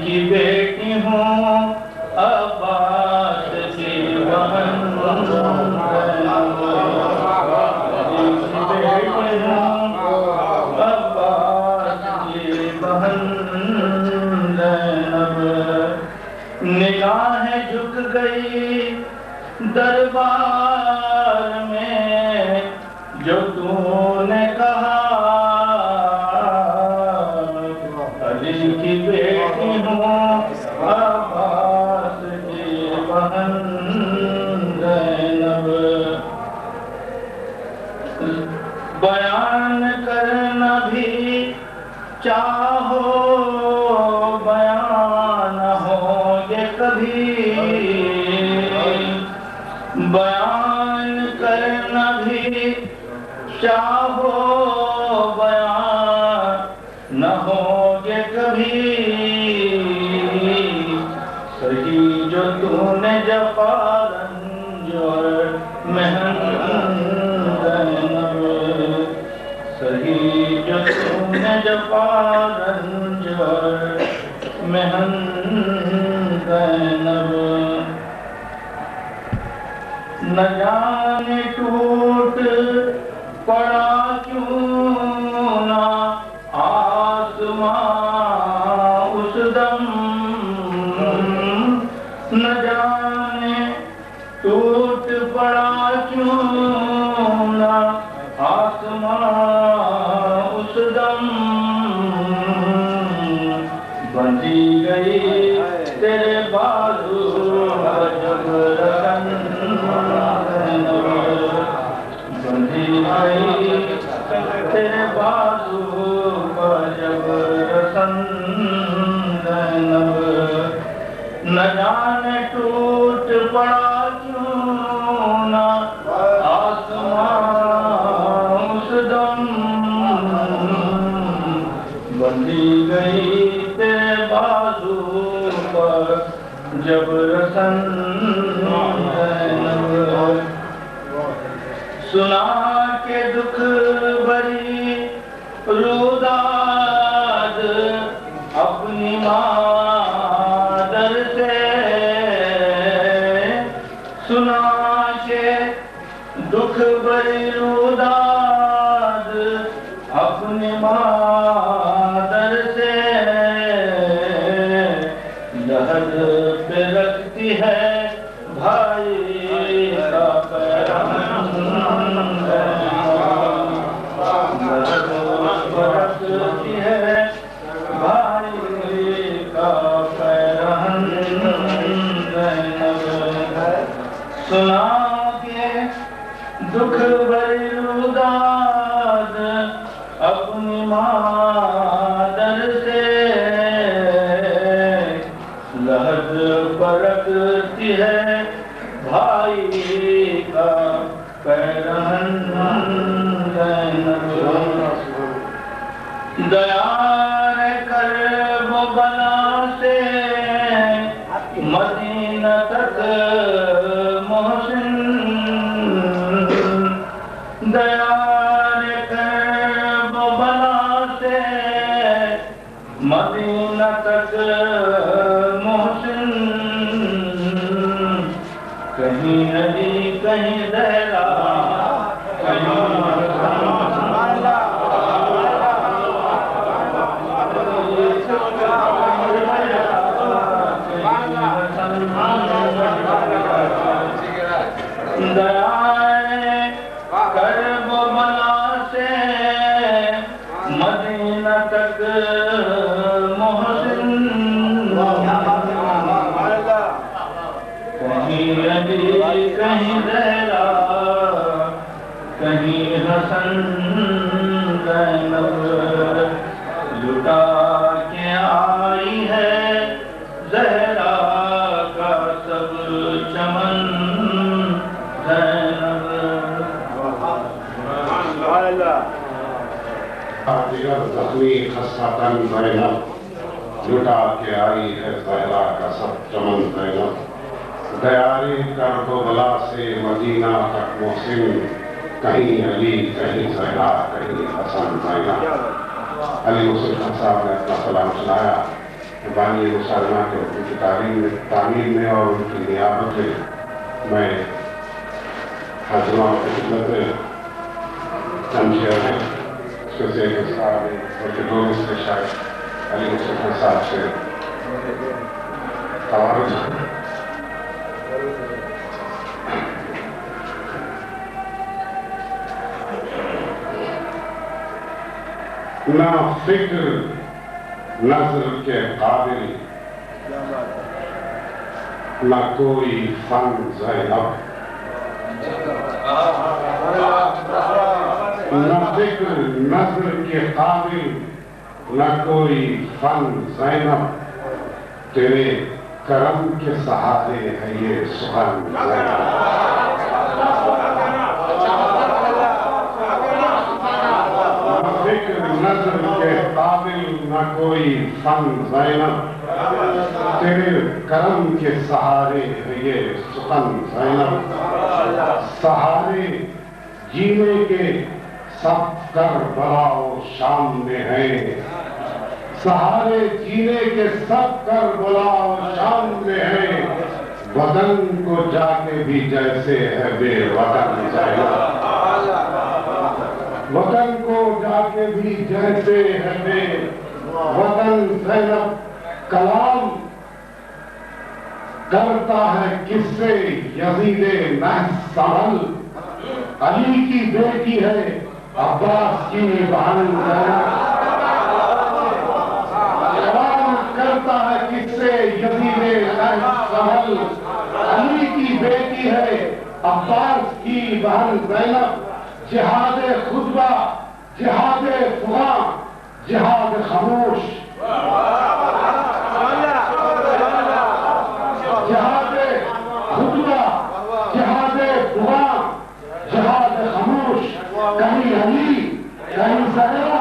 کی بیٹی ہوں عباس کی بہن نگاہیں جھک گئی دربار میں جو تو نے کہا علی کی بیٹی ہوں عباس کی بہن زینب بیان کرنا بھی چاہو بیان ہو یہ کبھی بیان کرنا بھی چاہو بیان نہ ہو یہ کبھی سہی جو تو نے جفا رنج اور محن سہی جو تو نے جفا رنج اور محن زینب نہ جانے ٹوٹ پڑا کیوں نہ آسماں اس دم نہ جانے ٹوٹ پڑا کیوں نہ آسماں اس دم بندھی گئی تیرے بازو جب رسن بندھی گئی تیرے بازو جب رسن زینب نہ جانے ٹوٹ پڑا کیوں نہ آسمان اس دم بندھی گئی تیرے بازو پر جب رسن زینب سنا کے دکھ بری روداد اپنی مادر سے سنا کے دکھ بری روداد اپنی مادر سے لحد پہ رکھتی ہے بھائی کا پیرہن رکھتی ہے بھائی کا پیرہن زینب سنا کے دکھ بری روداد اپنی مادر سے لحد پر رکھتی ہے بھائی کا پیرہن زینب دیار کرب و بلا سے مدینہ تک محسن دیار کرب و بلا سے مدینہ تک محسن کہیں علی کہیں زہرا کرب و بلا سے مدینہ تک محسن کہیں علی کہیں زہرا کہیں حسن زینب لٹا کے آئی ہے زہرا کا سب چمن زینب دیگر زخمی خستہ تن زینب لٹا کے آئی ہے زہرا کا سب چمن زینب دیاری کرب و بلا سے مدینہ تک محسن کہیں علی کہیں زہرا کہیں حسن زینب علی مسلم خان صاحب نے اپنا سلام سنایا بانی مسلمہ کے ان کی تعمیر میں اور ان کی نیابت میں میں حاضروں کی خدمت میں چند شعر ہیں اس میں سے ایک صاحب ہے بلکہ دو اس کے شاعر علی مصطفیٰ صاحب سے توارث ہے. نہ فکر نظر کے قابل نہ کوئی فن زینب نہ فکر نظر کے قابل نہ کوئی فن زینب تیرے کرم کے سہارے ہے یہ سخن زینب. نظر کے قابل نہ کوئی فن زینب تیرے کرم کے سہارے ہے یہ سخن زینب. سہارے جینے کے سب کربلا و شام میں ہیں سہارے جینے کے سب کربلا و شام میں ہیں وطن کو جا کے بھی جیسے ہے بے وطن زینب. وطن کو جا کے بھی جیسے ہے بے وطن زینب. کلام کرتا ہے کس سے یزید محسن علی کی بیٹی ہے عباس کی بہن زینب. کلام کرتا ہے کس سے یزید محسن علی کی بیٹی ہے عباس کی بہن زینب. جہاد خطبہ جہاد فغاں جہاد خاموش جہاد خطبہ جہاد فغاں جہاد خاموش کہیں علی کہیں زہرا.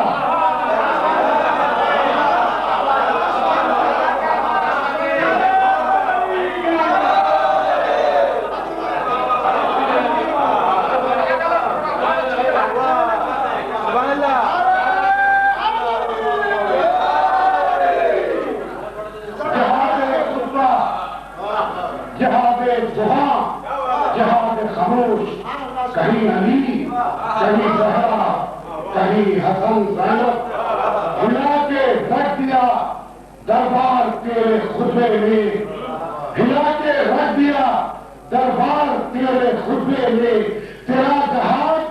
کہیں علی کہیں زہرا کہیں حسن زینب. ہلا کے رکھ دیا دربار تیرے خطبے میں ہلا کے رکھ دیا دربار تیرے خطبے میں تیرا جہاد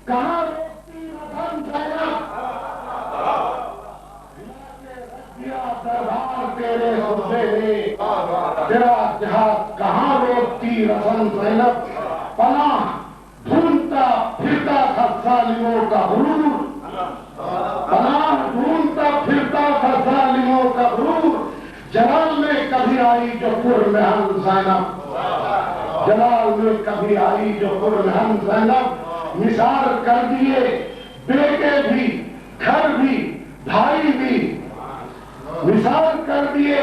کہاں روکتی حسن زینب. ہلا کے رکھ دیا دربار تیرے خطبے میں تیرا جہاد کہاں روکتی حسن زینب. پناہ ڈھونڈتا پھرتا تھا ظالموں کا غرور پناہ ڈھونڈتا پھرتا تھا ظالموں کا غرور. جلال میں کبھی آئی جو پرمحن زینب جلال میں کبھی آئی جو پرمحن زینب. نثار کر دیے بیٹے بھی گھر بھی بھائی بھی نثار کر دیے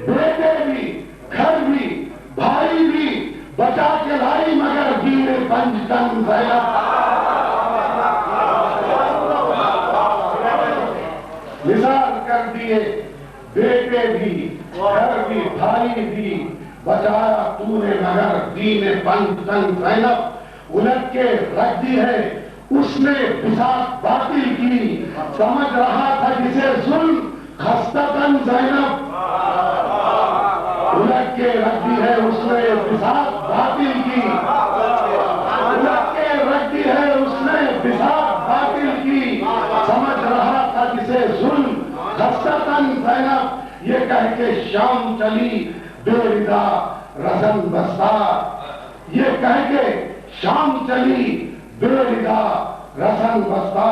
بیٹے بھی گھر بھی بھائی بھی بچا کے لائی مگر دین پنجتن زینب. نثار کر دیے بیٹے بھی گھر بھی بھائی بھی بچایا تو نے مگر دین پنجتن زینب. الٹ کے رکھ دی ہے اس نے بساط باطل کی سمجھ رہا تھا جسے ظلم خستتن زینب. الٹ کے رکھ دی ہے اس نے بساط باطل کی الٹ کے رکھ دی ہے اس نے بساط باطل کی سمجھ رہا تھا جسے ظلم خستتن زینب. یہ کہہ کے شام چلی بے ردا رسن بستہ یہ کہہ کے شام چلی بے ردا رسن بستہ.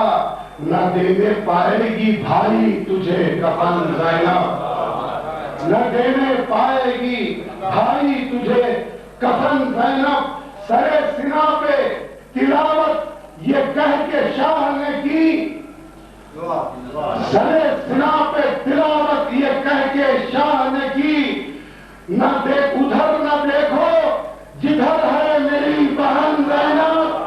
نہ دینے پائے گی بھائی تجھے کفن زینب نہ دینے پائے گی بھائی تجھے کفن زینب. سرے سنا پہ تلاوت یہ کہہ کے شاہ نے کی سرے سنا پہ تلاوت یہ کہہ کے شاہ نے کی. نہ دیکھ ادھر نہ دیکھو جدھر ہے میری بہن زینب.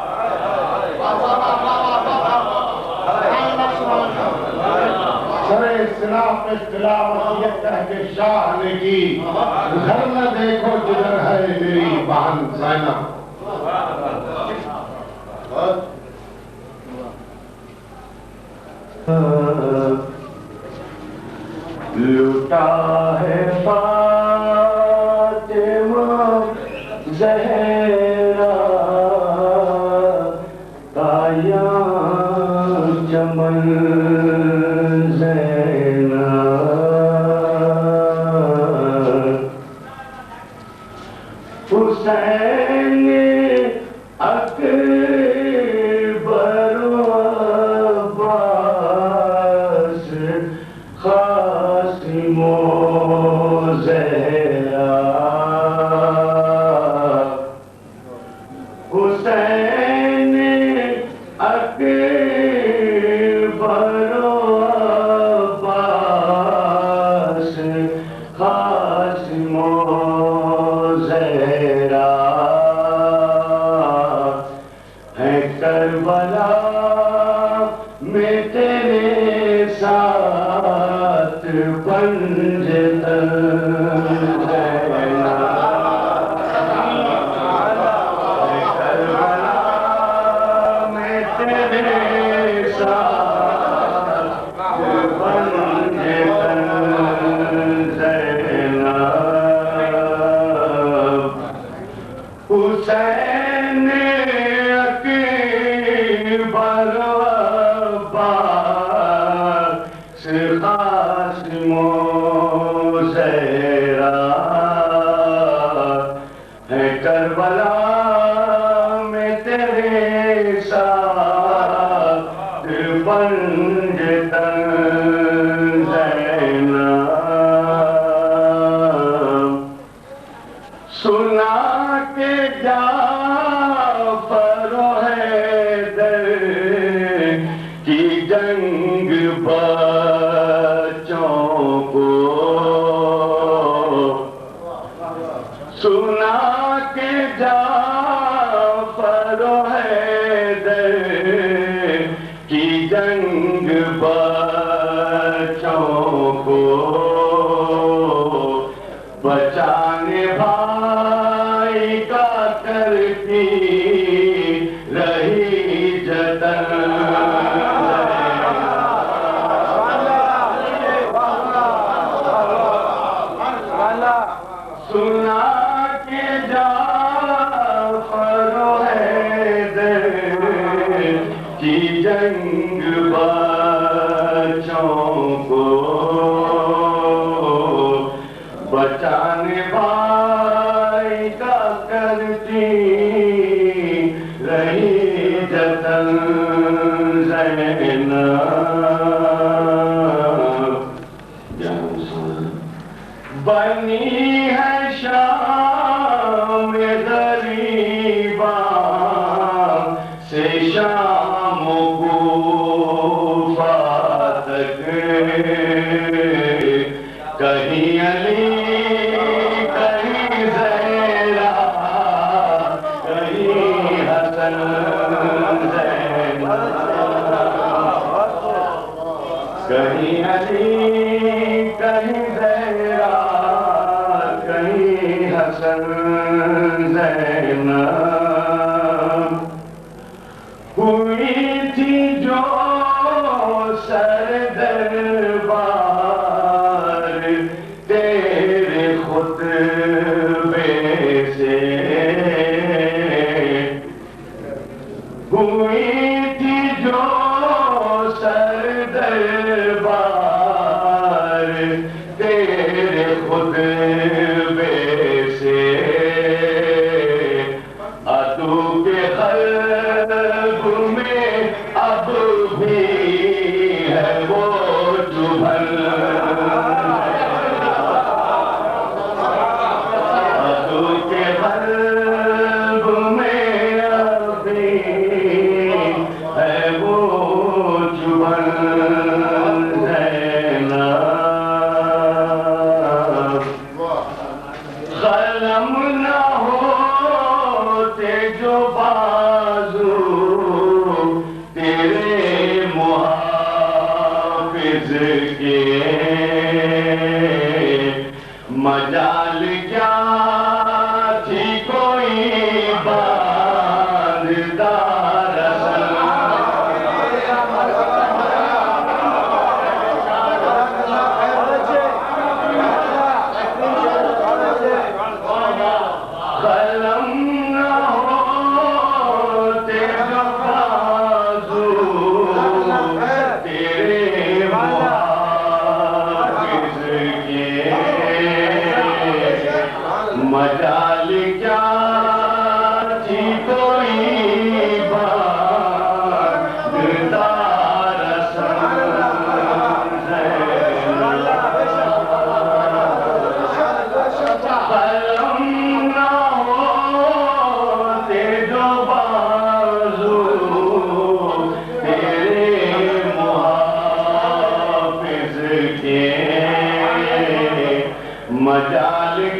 سرے سنا پہ اختلاف وصیت کہہ کے شاہ نے کی، گھر میں دیکھو جدھر ہے میری بہن زینب۔ لوٹا ہے فاطمہ زہرا آیا چمن زینب، حسین اکبر عباس قاسم و زہرا، حسین اکبر عباس قاسم و زہرا ہے کربلا میں تیرے ساتھ پنجتن زینا، ہے کربلا میں تیرے ساتھ پنجتن زینا، حسین اکبر عباس قاسم و زہرا ہے کربلا میں تیرے ساتھ پنجتن زینا، سنا کے جعفر و حیدر کی جنگ بچوں کو، سنا کے جعفر و حیدر کی جنگ بچوں کو، بچانے بھائی کا کرتی رہی جتن، سنا کے جعفر و حیدر کی جنگ بچوں کو، بچانے بھائی کا کرتی رہی جتن زینب، بنی ہے شام غریباں سے شام و کوفہ تک، کہیں علی کہیں زہرا کہیں حسن زینب، کہیں علی کہیں زہرا کہیں حسن زینب، ہوئی تھی جو سر دربار تیرے خطبے سے، ہوئی تھی جو سر دربار تیرے خطبے سے، عدو کے قلب میں اب بھی ہے وہ چبھن، عدو کے قلب میں اب بھی ہے وہ چبھن زینب، قلم نہ ہوتے جو بازو تیرے محافظ کے، مجال کیا تھی کوئی باندار قلم نہ ہوتے بازو تیرے محافظ کے مجال کیا تھی کوئی باندار قلم نہ ہوتے جو بازو تیرے محافظ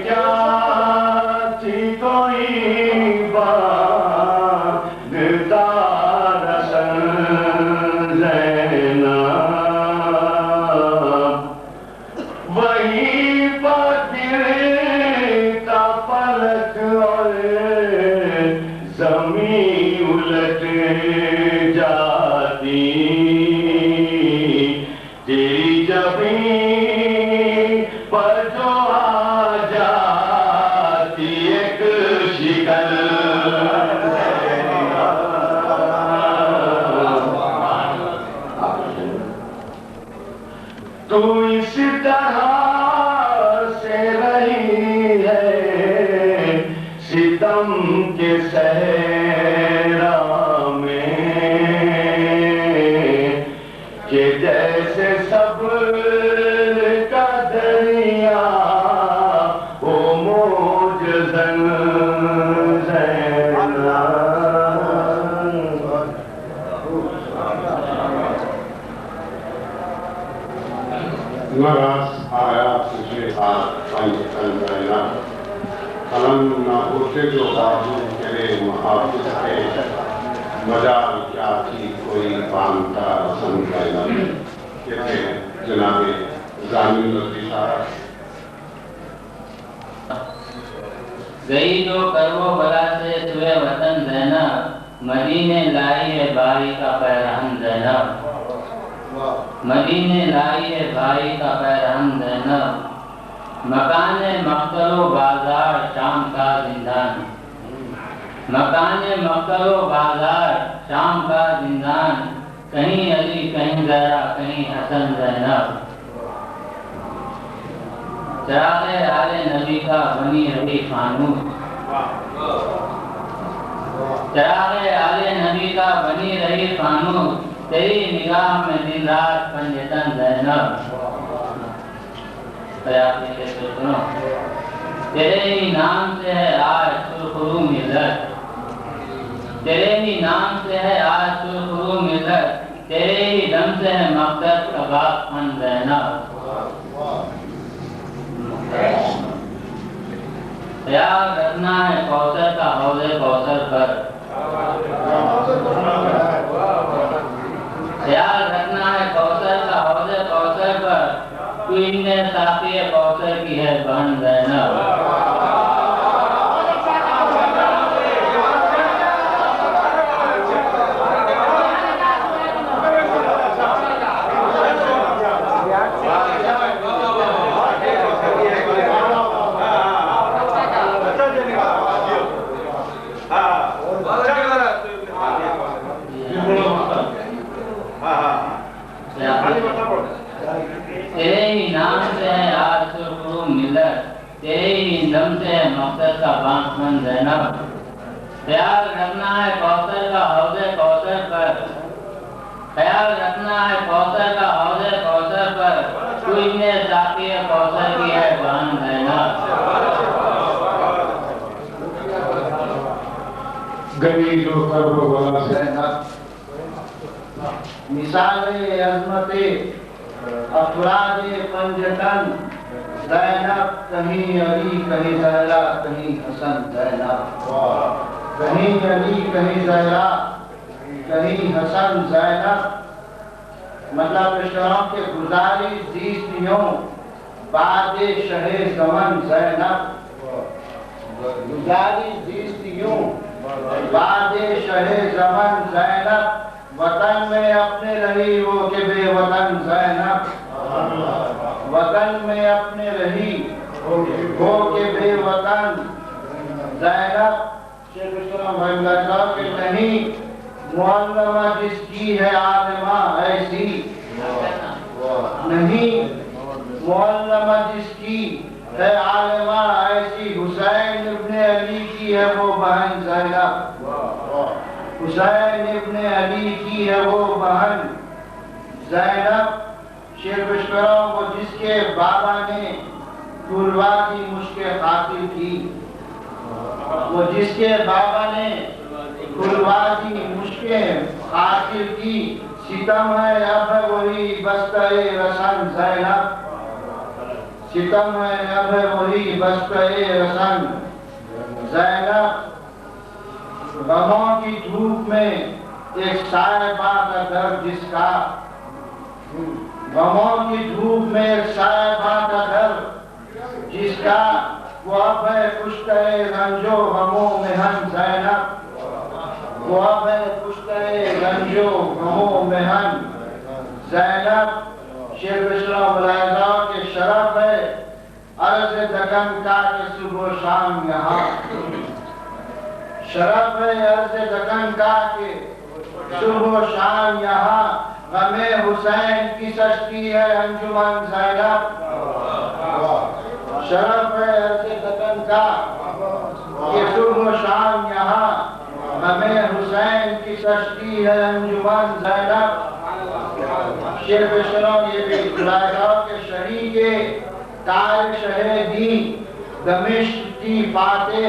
کے مجال کیا تھی کوئی باندار زینب وہی گرتا پلک اور زمین الٹ جاتی تیری جبین پر جو آ جاتی ایک شکل تو اس طرح سے رہی ہے ستم کے صحرا میں کہ جیسے صبر کا دریا ہو موج زن ناراض آیا تجھے قلم نہ ہوتے جو بازو تیرے محافظ کے مجال کیا تھی کوئی باندھتا رسم زینب کہتے ہیں جناب ضامن الدی صاحب گئی جو کرو بلا سے سوئے وطن زینب مدینے لائی ہے بھائی کا پیرہن زینب مدینے لائی ہے بھائی کا پیرہن زینب مکان مقتل و بازار شام کا زندان مکان مقتل و بازار شام کا زندان کہیں علی کہیں زہرا کہیں حسن زینب چراغ آل نبی کا بنی رہی فانوس چراغ آل نبی کا بنی رہی فانوس تیری نگاہ میں دن رات پنجتن زینب تیرے ہی نام سے ہے آج سرخرو ملت تیرے ہی نام سے ہے آج سرخرو ملت تیرے ہی دم سے ہے مقصد کا باغ فن زینب خیال رکھنا ہے کوثر کا حوض کوثر پر خیال رکھنا ہے کوثر کا حوض کوثر پر تو ان ساقی کوثر کی ہے بہن زینب تیرے ہی نام سے ہے آج سرخرو ملت تیرے ہی دم سے ہے مقصد کا بانسمن زینب خیال رکھنا ہے کوثر کا حوض کوثر پر خیال رکھنا ہے کوثر کا حوض کوثر پر تو ان ساقی کوثر کی ہے بہن زینب گئی جو کرو بلا سے مثال عظمت افراد پنجتن زینب کہیں علی کہیں زہرا کہیں حسن زینب کہیں علی کہیں زہرا کہیں حسن زینب مطلب شرم کے گزاری زیست یوں بعد شہ زمن زینب گزاری زیست یوں بعد شہ زمن زینب وطن میں اپنے رہی وہ کہ بے وطن زینب وطن میں اپنے رہی وہ کہ بے وطن زینب شیخ السلام رحمۃ اللہ کہ نہیں معلمہ جس کی ہے عالمہ ایسی نہیں معلمہ جس کی ہے عالمہ ایسی حسین ابن علی کی ہے وہ بہن زینب حسین ابن علی کی ہے وہ بہن زینب شیر بشکروں وہ جس کے بابا نے گلوا کی مشک قاتل کی وہ جس کے بابا نے گلوا کی مشک قاتل کی ستم ہے اب ہے وہی بستہ رسن زینب ستم ہے اب ہے وہی بستہ رسن زینب غموں کی دھوپ میں ایک صاحبہ کا در جس کا غموں کی دھوپ میں ایک صاحبہ کا در جس کا وہ اب ہے کشتہ رنج و غم و محن زینب وہ اب ہے کشتہ رنج و غم و محن زینب شیر بشرا ملاحظہ کے شرف ہے عرض دکن کا کہ صبح و شام یہاں شرف ہے عرض دکن کا کہ صبح و شام یہاں غم حسین کی سچتی ہے انجمن زینب شرف ہے عرض دکن کا کہ صبح و شام یہاں غم حسین کی سچتی ہے انجمن زینب شیر بشروں یہ بھی ملاحظہ کے شریک تاج شہ دین دمشق کی فاتح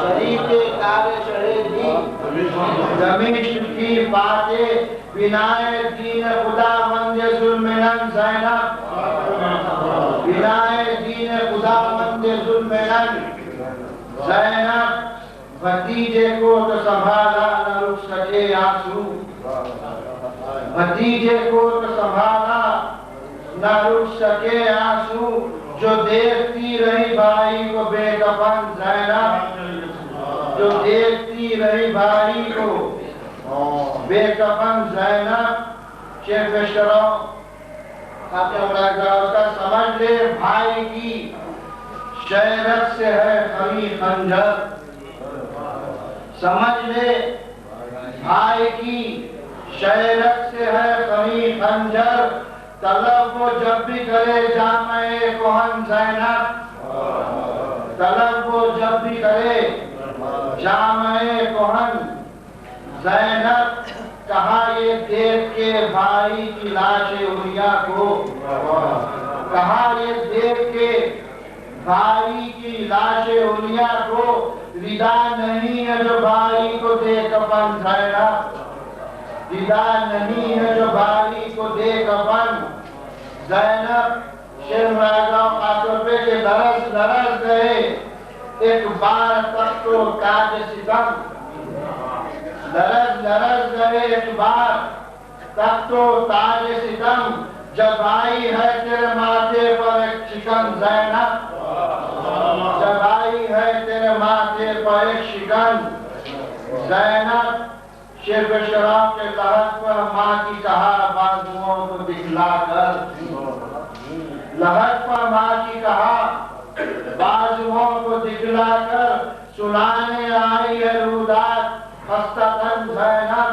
شریف تاج شہ دین دمشق کی فاتح بنائے دین خدا مند ذوالمنن زینب بنائے دین خدا مند ذوالمنن زینب بھتیجے کو تو سنبھالا نہ رک سکے آنسو بھتیجے کو تو سنبھالا نہ رک سکے آنسو جو دیکھتی رہی بھائی کو بے کفن زینب جو دیکھتی رہی بھائی کو بے کفن زینب شیخ بشروں خاتم راجہ اس کا سمجھ لے بھائی کی شیرت سے ہے خمی خنجر سمجھ لے بھائی کی شیرت سے ہے خمی خنجر طلب وہ جب بھی کرے جامع کہن زینب طلب وہ جب بھی کرے جامع کہن زینب کہاں یہ دیکھ کے بھائی کی لاش عریا کو کہاں یہ دیکھ کے بھائی کی لاش عریا کو ردا نہیں ہے جو بھائی کو دے کفن زینب ردا نہیں ہے جو بھائی کو دے کفن زینب شیر راجہ خاطر پہ کہ درس درس گئے ایک بار تخت و تاج ستم درس درس گئے ایک بار تخت و تاج ستم جب آئی ہے تیرے ماتھے پر ایک شکن زینب جب آئی ہے تیرے ماتھے پر ایک شکن زینب شیر بشرام کے لحظ پر ماں کی کہا بازوؤں کو دکھلا کر لحظ پر ماں کی کہا بازوؤں کو دکھلا کر سنانے آئی ہے رودات خستہ تن زینب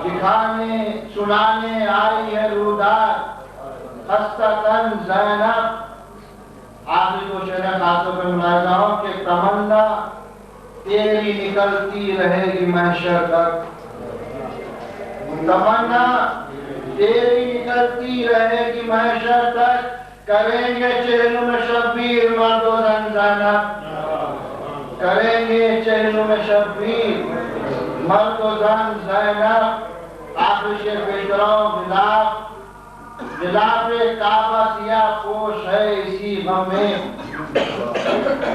دکھانے سنانے آئی ہے رودات خستہ تن زینب آخری کو شیخ خاصوں پہ ملاحظہ ہوں کہ تمنا تیری نکلتی رہے گی محشر تک تمنا تیری نکلتی رہے گی محشر تک کریں گے چہلوں میں شبیر مرد و زن زینب کریں گے چہلوں میں شبیر مرد و زن زینب آخر شیخ بشروں غلاف کعبہ سیاہ پوش ہے اسی غم میں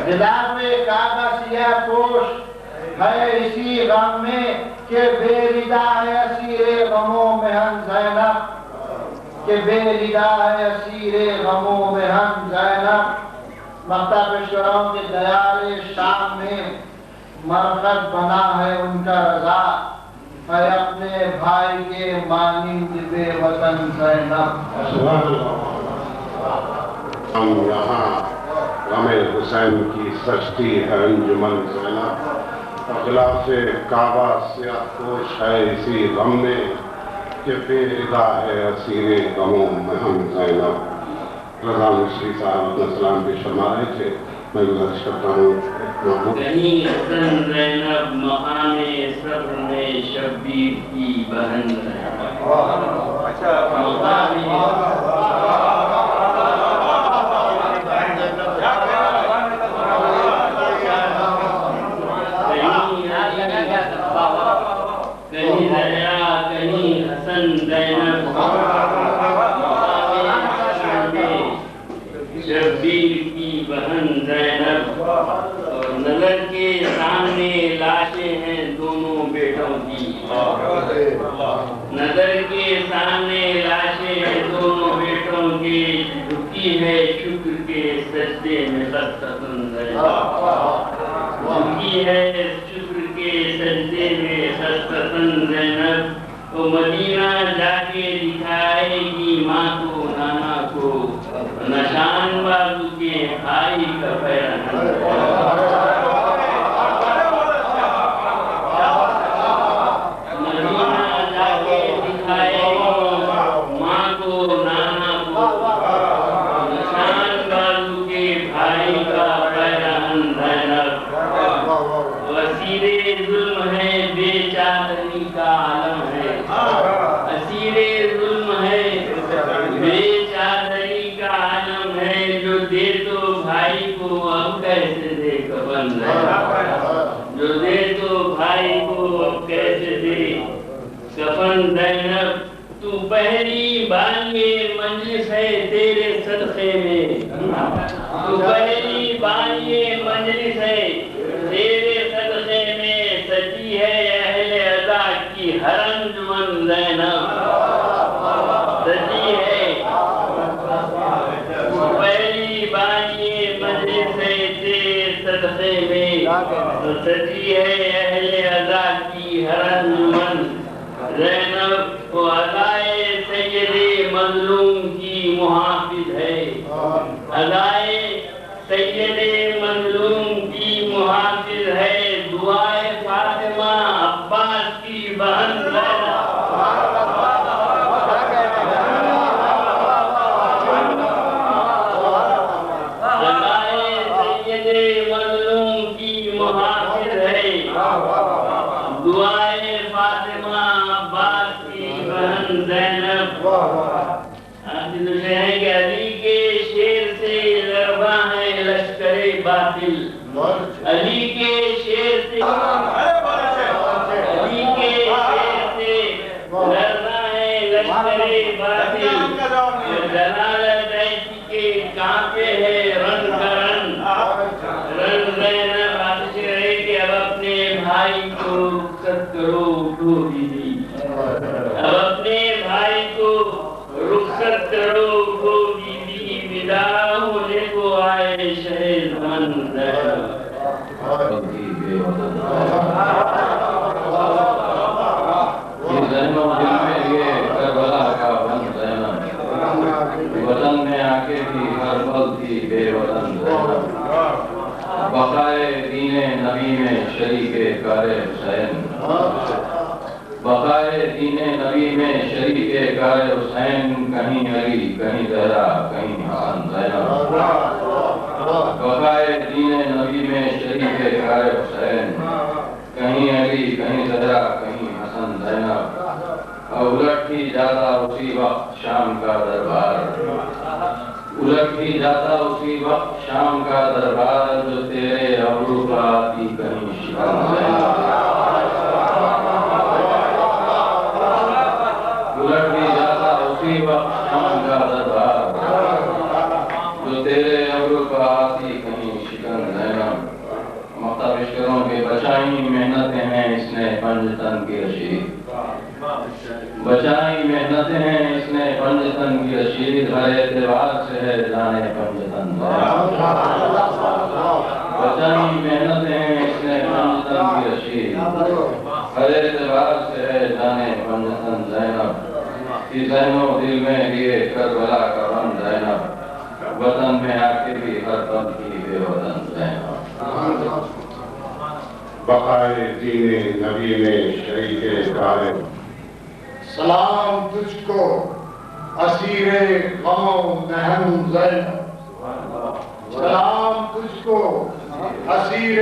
غلاف کعبہ سیاہ پوش ہے اسی غم میں کہ بے ردا ہے اسیر غم و محن زینب کہ بے لگا ہے اسیر غموں میں ہم زینب مقطع پیشوروں کے دیال شام میں مرکز بنا ہے ان کا رضا اے اپنے بھائی کے مانند بے وطن زینب ہم یہاں غم حسین کی سجتی ہے انجمن زینب اخلاف کعبہ سیاہ پوش ہے اسی غم میں کہ بے رضا ہے اسیر غموں میں ہم زینب رضا مشری صاحب اپنا سلام پیش فرما رہے تھے میں گزارش کرتا ہوں کہیں حسن زینب مقام صبر میں شبیر کی بہن شبیر کی بہن زینب اور نظر کے سامنے لاشیں ہیں دونوں بیٹوں کی نظر کے سامنے لاشیں ہیں دونوں بیٹوں کی جھکی ہے شکر کے سجدے میں خستتن زینب جھکی ہے شکر کے سجدے میں خستتن زینب وہ مدینہ جا کے دکھائے گی ماں کو نانا کو نشان بازو کے بھائی کا پیران مدینہ جا کے دکھائے گی ماں کو نانا کو نشان بازو کے بھائی کا پیران زینب اسیر ظلم ہے بے چادری کا عالم ہے اسیر ظلم ہے بے چادری کا عالم ہے جو دے تو بھائی کو اب کیسے دے کفن زینب جو دے تو بھائی کو اب کیسے دے کفن زینب تو پہلی بانی مجلس ہے تیرے صدقے میں تو پہلی بانی مجلس ہے تیرے صدقے میں سچی ہے اہل ادا کی ہر انجمن زینب سچی ہے پہلی بانی مجلس ہے تیرے صدقے میں سچی ہے اہل ادا کی ہر انجمن زینب وہ ادائے سید مظلوم کی محافظ ہے ادائے سید مظلوم کی محافظ ہے دعائے فاطمہ عباس کی بہن ادائے سید مظلوم کی محافظ ہے دعائے فاطمہ عباس کی بہن زینب حاصل ہے کہ علی کے شیر سے لربا ہے لشکر باطل علی کے شیر سے علی کے شیر سے لربا ہے لشکر باطل جلالت ایسی کے کانپے ہے رن کرن رن زینب حاصل ہے کہ اب اپنے بھائی کو رخصت کرو اٹھو دیدی اب اپنے بھائی کو رخصت کرو اٹھو دیدی ودا ہونے کو آئے شہر من زینب وطن میں آکے بھی ہر پل تھی بے وطن بقائے دین نبی میں شریک کار حسین بقائے دین نبی میں شریک کار حسین کہیں علی کہیں زہرا کہیں حسن زینب بقائے دین نبی میں شریک کار حسین کہیں علی کہیں زہرا کہیں حسن زینب الٹ ہی جاتا اسی وقت شام کا دربار الٹ ہی جاتا اسی وقت شام کا دربار جو تیرے ابرو پر آتی کہیں شکن زینب الٹ ہی جاتا اسی وقت شام کا دربار جو تیرے ابرو پر آتی کہیں شکن زینب مقطع پیشکروں کے بچائی محنتیں ہیں اس نے پنج تن کی رشید بچائی محنتیں ہیں اس نے پنجتن کی رشید، ہر اعتبار سے ہے جانے پنجتن بچائی محنتیں ہیں اس نے پنجتن کی رشید، ہر اعتبار سے ہے جانے پنجتن زینب کی ذہن و دل میں لیے کربلا کا غم زینب، وطن میں آ کے بھی ہر پل کی بے وطن زینب۔ بقائے دین نبی میں شریک غالب، سلام تجھ کو اسیر غم و محن زینب، سلام تجھ کو اسیر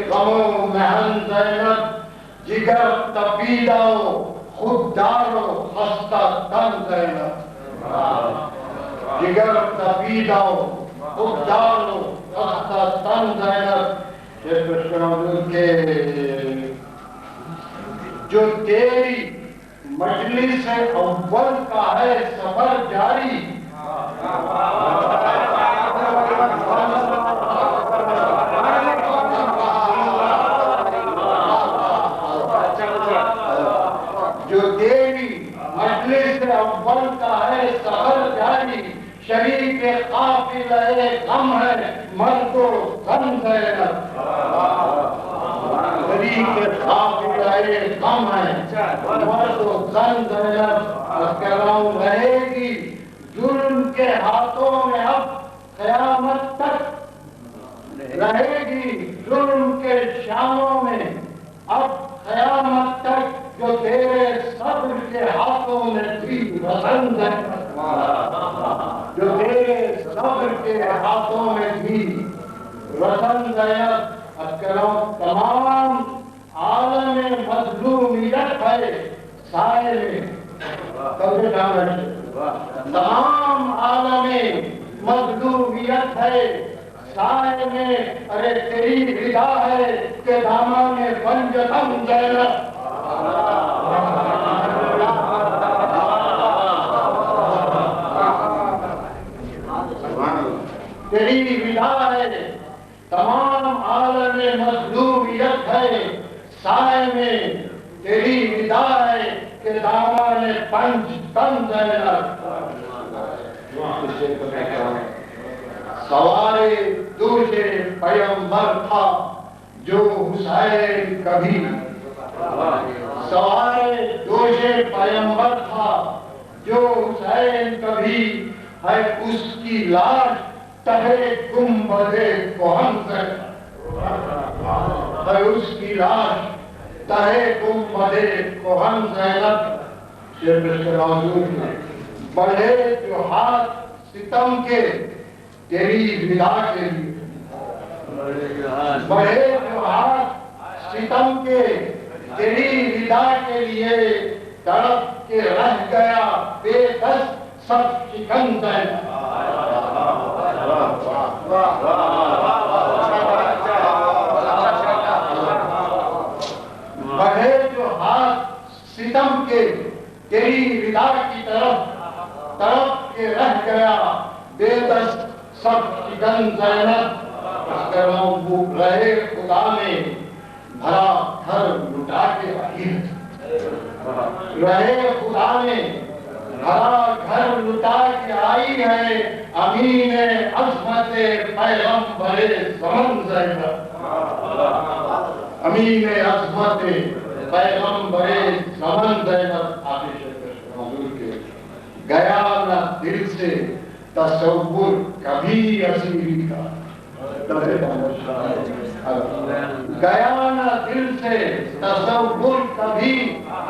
غم و محن زینب، جگر تپیدہ و خوددار و خستہ تن زینب، جگر تپیدہ و خوددار و خستہ تن زینب، کے جو تیری مجلس اول کا ہے سفر جاری، جو تیری مجلس اول کا ہے سفر جاری، شریک قافلہ غم ہے مرد و غم زینب، شریک قافلہ غم ہے مرد و غم زینب، کرم رہے گی ظلم کے ہاتھوں میں اب قیامت تک، رہے گی ظلم کے شاموں میں اب قیامت تک، جو تیرے صبر کے ہاتھوں میں تھی رسن زینب، جو تیرے صبر کے ہاتھوں میں تھی رسن زینب، اکرم تمام عالم مظلومیت ہے سائے میں، تمام عالم مظلومیت ہے سائے میں، ارے تیری رضا ہے کہ دامان پنجتن زینب، تیری رضا ہے تمام عالم مظلومیت ہے سائے میں، تیری رضا ہے کہ دامان پنجتن زینب، سوارے دوش پیمبر تھا جو حسین کبھی، سوارے دوش پیمبر تھا جو حسین کبھی، ہے اس کی لاش تہے گنبد کہن زینب، ہے اس کی لاش تہے گنبد کہن زینب، بڑھے جو ہاتھ ستم کے تیری رضا کے لیے، بڑھے جو ہاتھ ستم کے تیری رضا کے لیے، تڑپ کے رہ گیا بے دست سب شکن زینب، بڑھے جو ہاتھ ستم کے تیری رضا کی طرف تڑپ کے رہ گیا بے دست سب شکن زینب، رہے خدا نے بھرا گھر لٹا کے آئی ہے، رہے خدا نے بھرا گھر لٹا کے آئی ہے، امین عظمت پیغمبر زمن زینب، امین عظمت پیغمبر زمن زینب، گیا نہ دل سے تصور کبھی اسیری کا، گیا نہ دل سے تصور کبھی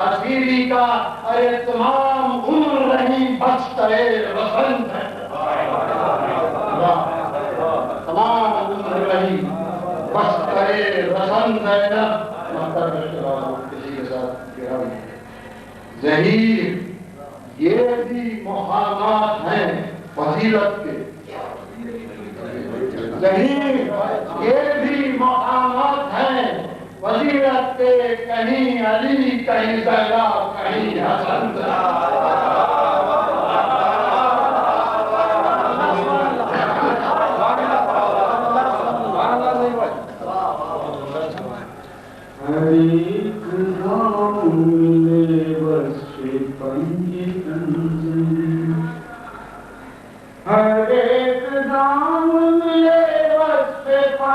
اسیری کا، ارے تمام عمر نہیں بچتا رسن زینب، تمام عمر نہیں بچتا رسن زینب، کسی کے ساتھ ظہیر یہ بھی مقامات ہیں فضیلت کے، ظہیر یہ بھی مقامات ہیں فضیلت کے، کہیں علی کہیں زینب کہیں حسن، ہر ایک گاؤں میں بس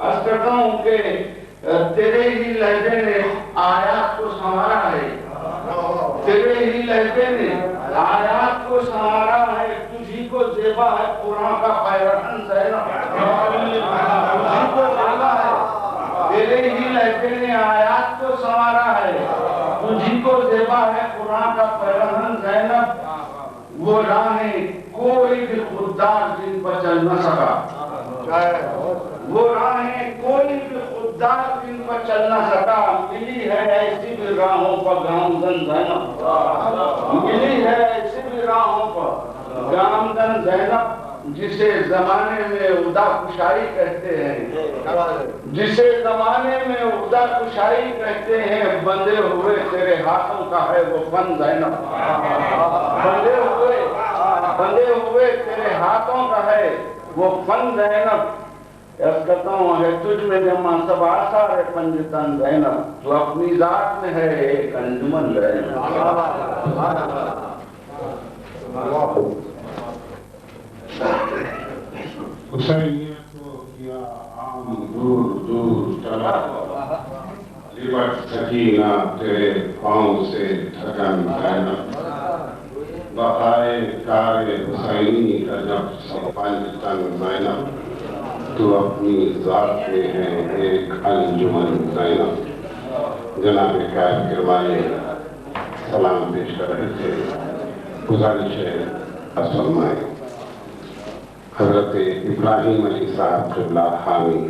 عرض کرتا ہوں کہ تیرے ہی لہجے نے آیات کو سنوارا ہے، تیرے ہی لہجے نے آیات کو سنوارا ہے، تجھی کو زیبا ہے قرآن کا پیرہن زینب، تجھی کو زیبا ہے، تیرے ہی لہجے نے آیات کو سنوارا ہے، تجھی کو زیبا ہے قرآن کا پیرہن زینب، وہ راہیں کوئی بھی خوددار جن پر چل نہ سکا، وہ راہیں کوئی بھی خوددار جن پر چل نہ سکا، ملی ہے ایسی بھی راہوں پر گامزن زینب، ملی ہے ایسی بھی راہوں پر گامزن زینب، جسے زمانے میں عہدہ کشائی کہتے ہیں، جسے زمانے میں عہدہ کشائی کہتے ہیں، بندے ہوئے تیرے ہاتھوں کا ہے وہ فن زینب، بندے ہوئے تیرے ہاتھوں کا ہے وہ فن زینب، عرض کرتا ہوں ہے تجھ میں جمع سب آثار پنجتن زینب، تو اپنی ذات میں ہے ایک انجمن زینب۔ حسینیت کو کیا عام دور دور چلا، لبٹ سکینہ تیرے پاؤں سے تھکن زینب، بقائے کار حسینی کا جب سپنج تن زینب، تو اپنی ذات میں ہے ایک انجمن زینب۔ جناب قائد کرمانی سلام پیش کر رہے تھے، گزارش ہے فرمائیں۔ حضرت ابراہیم علی صاحب قبلہ حامی۔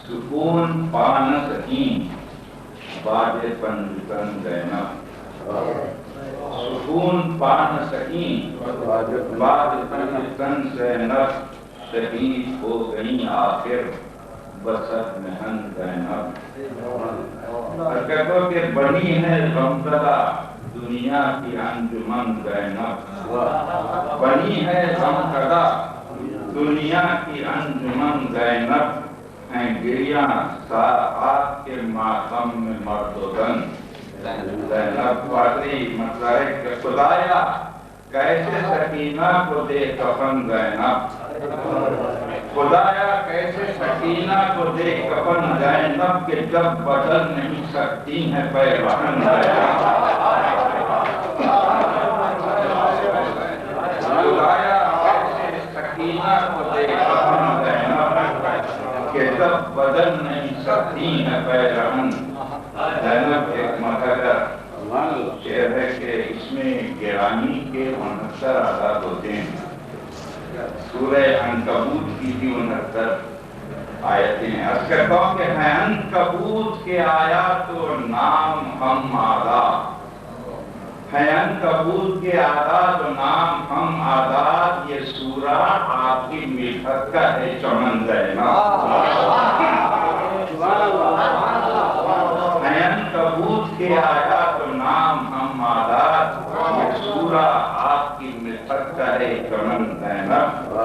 سکون پا نہ سکیں باد پنجتن زینب، سکون پا نہ سکیں باد پنجتن زینب، شہید ہو گئی آخر بسط محن زینب، کہو کہ بنی ہے غمزدہ دنیا کی انجمن زینب، بنی ہے غمزدہ دنیا کی انجمن زینب، ہیں گریاں ساعات کے ماتم میں مرد و زن زینب۔ پادری مطلب ہے کہ خدایا کیسے سکینہ کو دے کفن زینب، خدایا کیسے سکینہ کو دے کفن زینب، کہ جب بدل نہیں سکتی ہیں پیرہن زینب، خدایا کیسے سکینہ کو دے کفن زینب، کہ جب بدل نہیں سکتی ہیں پیرہن زینب۔ ایک مقدر شعر ہے کہ اس میں گرانی کے 69 آیات ہوتے ہیں، سورہ عنکبوت کی بھی 69 آیتیں ہیں۔ عرض کرتا ہوں کہ ہے عنکبوت کے آیات و نام ہم آداد، ہے عنکبوت کے آداد و نام ہم آداد، یہ سورہ آپ کی ملحت کا ہے چمن زینب، ہے عنکبوت کے آیات و نام ہم آداد، یہ سورہ آپ کی ملحت کا ہے چمن زینب۔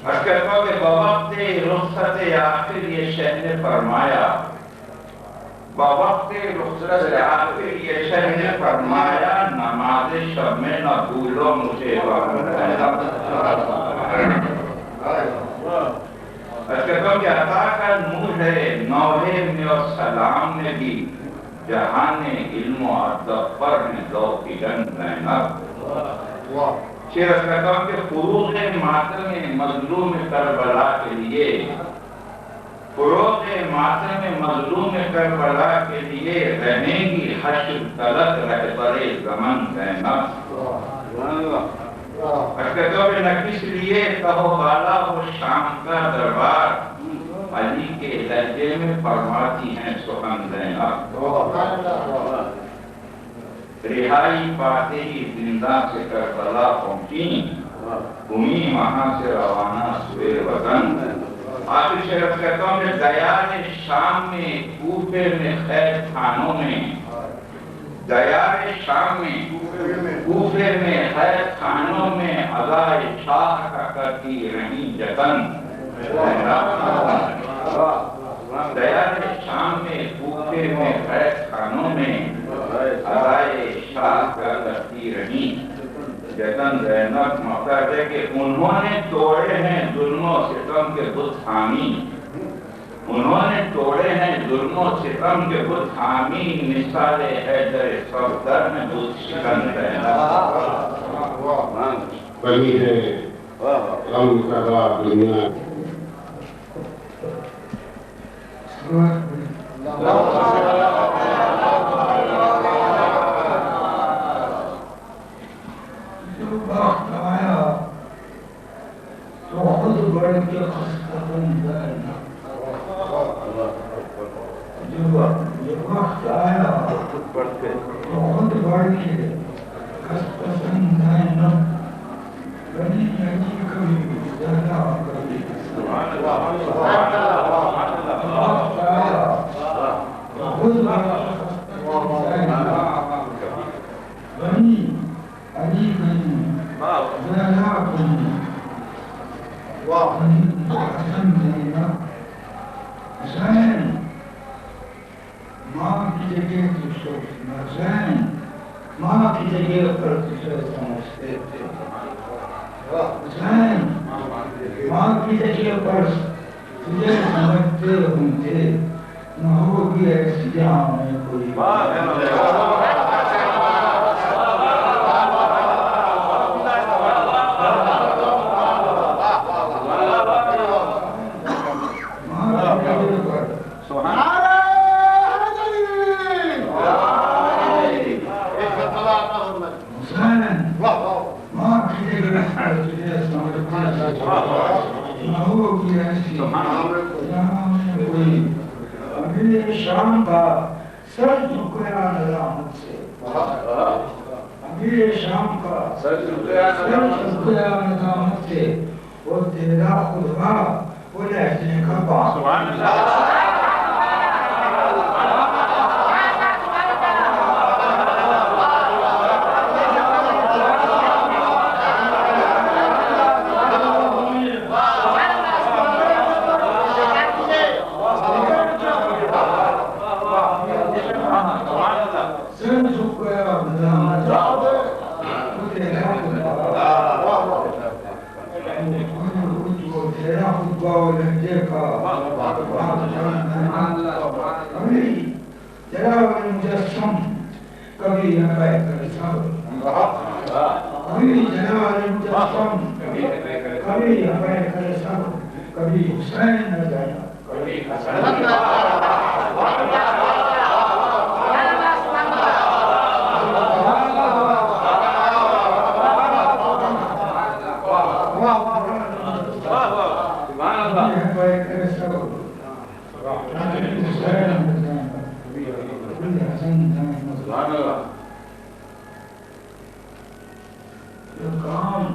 عرض کرتا ہوں کہ بوقت رخصت آخر یہ شہر نے فرمایا، بوقت رخصت آخر یہ شہر نے فرمایا، نماز شب میں نہ بھولو مجھے زینب۔ عرض کرتا ہوں کہ عطا کا نور ہے نوحے میں اور سلام میں بھی، جہان علم و ادب پر ہے ذوق گن زینب۔ شعر کرتا ہوں کہ فروغ ماتم مظلوم کربلا کے لیے، فروغ ماتم مظلوم کربلا کے لیے، رہیں گی حشر طلب رہبر زمن زینب۔ کہتا ہوں کہ کس لیے کہو بالا وہ شام کا دربار، علی کے لہجے میں فرماتی ہیں سخن زینب۔ رہائی پاتے ہی زندہ سے کربلا پہنچی، گھومی وہاں سے روانہ سوئے وطن۔ آخر شعر کہتا ہوں کہ دیار شام میں کوفے میں خیر خانوں میں، دیار شام میں کوفے میں خیر خانوں میں ادائے شاہ کا کرتی رہی جتن دیار شام میں کوفے میں خیر خانوں میں ادائے شاہ کا کرتی رہی جتن زینب مقصد ہے کہ انہوں نے توڑے ہیں ظلم و ستم کے بت حامی انہوں نے توڑے ہیں ظلم و ستم کے بت حامی مثال حیدر صفدر میں بت شکن بنی ہے غم کرا دنیا وقت آیا تو خود بڑھ کے خستگن کرنا جب وقت آیا تو خود بڑھ کے خستگن کرنا بنی نجی کبھی زیادہ کبھی وقت آیا تو خود بڑھ کے خستگن کرنا بنی علی بنی زیادہ بنی حسن زینہ حسین ماں کی جگہ تو سوچنا حسین ماں کی جگہ پر تجھے سمجھتے تھے حسین ماں کی جگہ پر تجھے سمجھتے ہوں تھے نہ ہوگی ایسی جہاں میں کوئی شام کا سر جھکیا ندامت سے امیر شام کا سر جھکیا ندامت سے وہ تیرا خدا وہ لہجے کا باپ سبحان اللہ کبھی کبھی حسین نہ جانا کبھی جو کام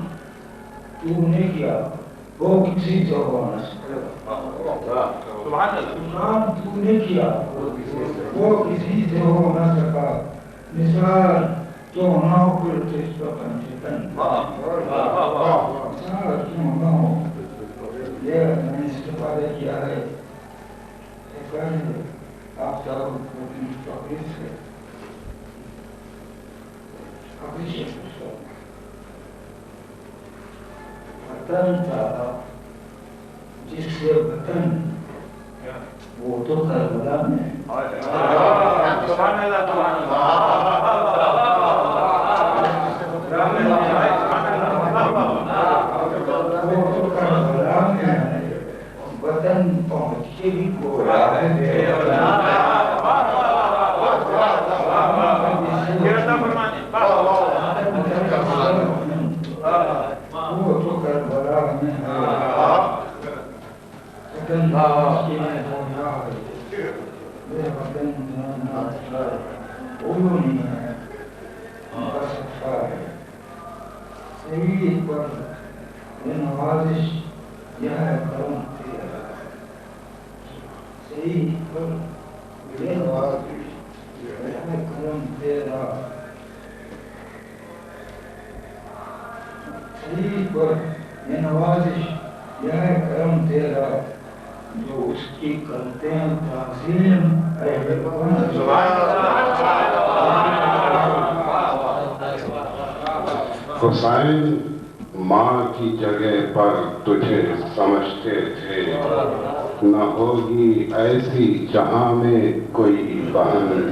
تو نے کیا وہ کسی سے ہونا کام تو نے کیا وہ کسی سے ہو نہ سکا مثال جو نہ پھر کس کا پنچتن مثال کیوں نہ ہو یہ میں نے استفادہ کیا ہے آپ چاروں کو تقریر سے وطن تھا جس سے وطن وہ تو کربلا میں وطن پہنچ کے بھی سعید پر نوازش یہ کرم تیرا سعید پر نوازش یہ کرم تیرا پر یہ نوازش یہ کرم تیرا جو اس کی کرتے ہیں تعظیم حسین ماں کی جگہ پر تجھے سمجھتے تھے نہ ہوگی ایسی جہاں میں کوئی بہن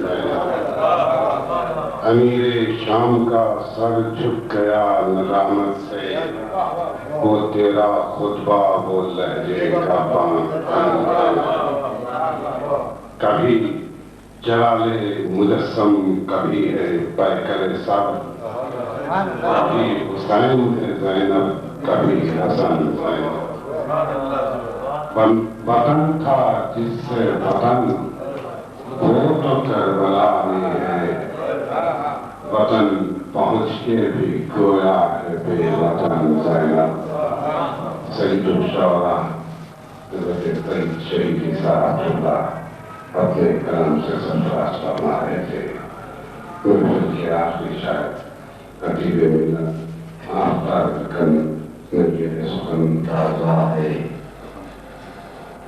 امیر شام کا سر جھک گیا ندامت سے وہ تیرا خطبہ وہ لہجے کا بان کبھی جلال مجسم کبھی ہے پیکر سب کبھی حسین ہے زینب کبھی حسن زینب وطن تھا جس سے وطن وہ تو کربلا میں ہے وطن پہنچ کے بھی گویا ہے بے وطن زینب سید الشعراء حضرت سید شہید صاحب اللہ اپنے کلام سے سرفراز فرما رہے تھے محفل کے آخری شاعر خطیب ملت آفتاب کن نبی سخن تازہ ہے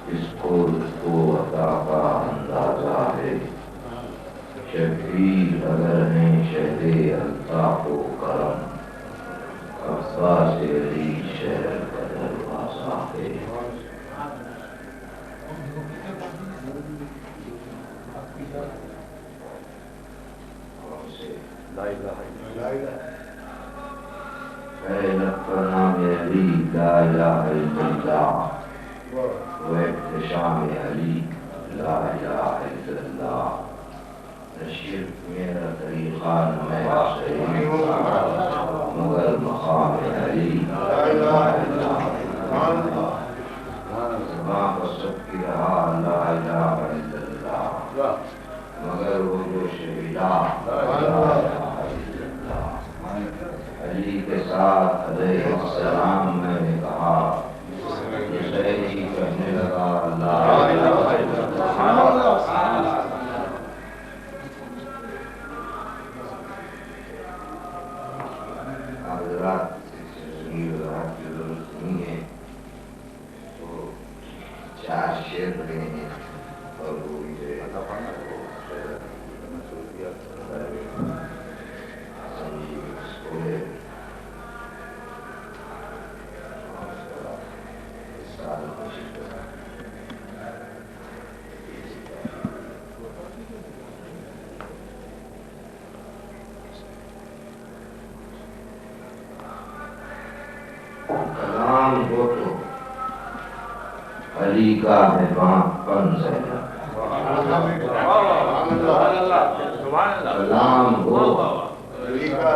اس کو عطا کا اندازہ ہے شبیر اگر ہیں شہد الطاف و کرم عباس علی شہر کا دروازہ ہے اے لقب نام علی لا الہ الا اللہ واحتشام علی لا الہ الا اللہ نشیر میرا طریقہ نمیا صحیح مگر مقام علی لا الہ الا اللہ زبان پر سب کی رہا لا الہ الا اللہ مگر وہ جو شہیدہ لا الہ الا اللہ علی کے ساتھ علیہ السلام میں نے کہا حسینی کہنے لگا لا الہ الا اللہ حضرات کی ضرورت نہیں ہے تو 4 شعر پڑھے ہیں اور وہ کلام ہو تو علی کا ہے پن زینب کلام ہو علی کا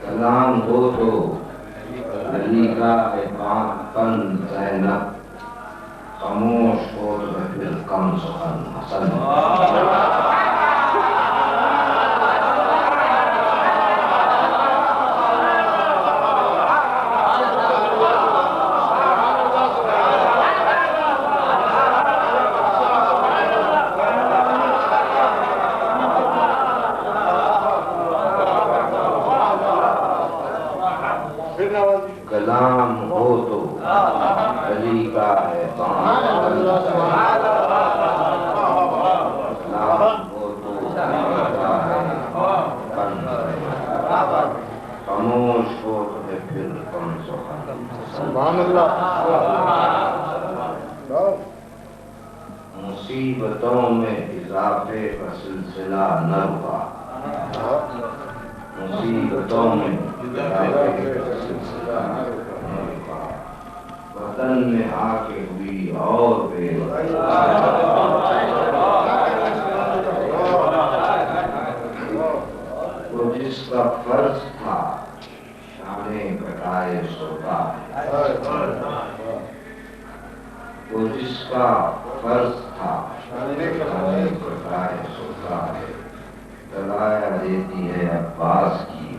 کلام ہو تو علی کا ہے پن زینب خاموش ہو تو پھر کم سخن حسن کلام ہو تو علی کا ہے خاموش ہو تو پھر کم سخن سبحان اللہ مصیبتوں میں اضافے کا سلسلہ نہ رکا مصیبتوں میں وطن میں آ کے ہوئی اور بے وہ جس کا فرض تھا شانے کٹائے سوتا ہے وہ جس کا فرض تھا شانے کٹائے سوتا ہے دلایا دیتی ہے عباس کی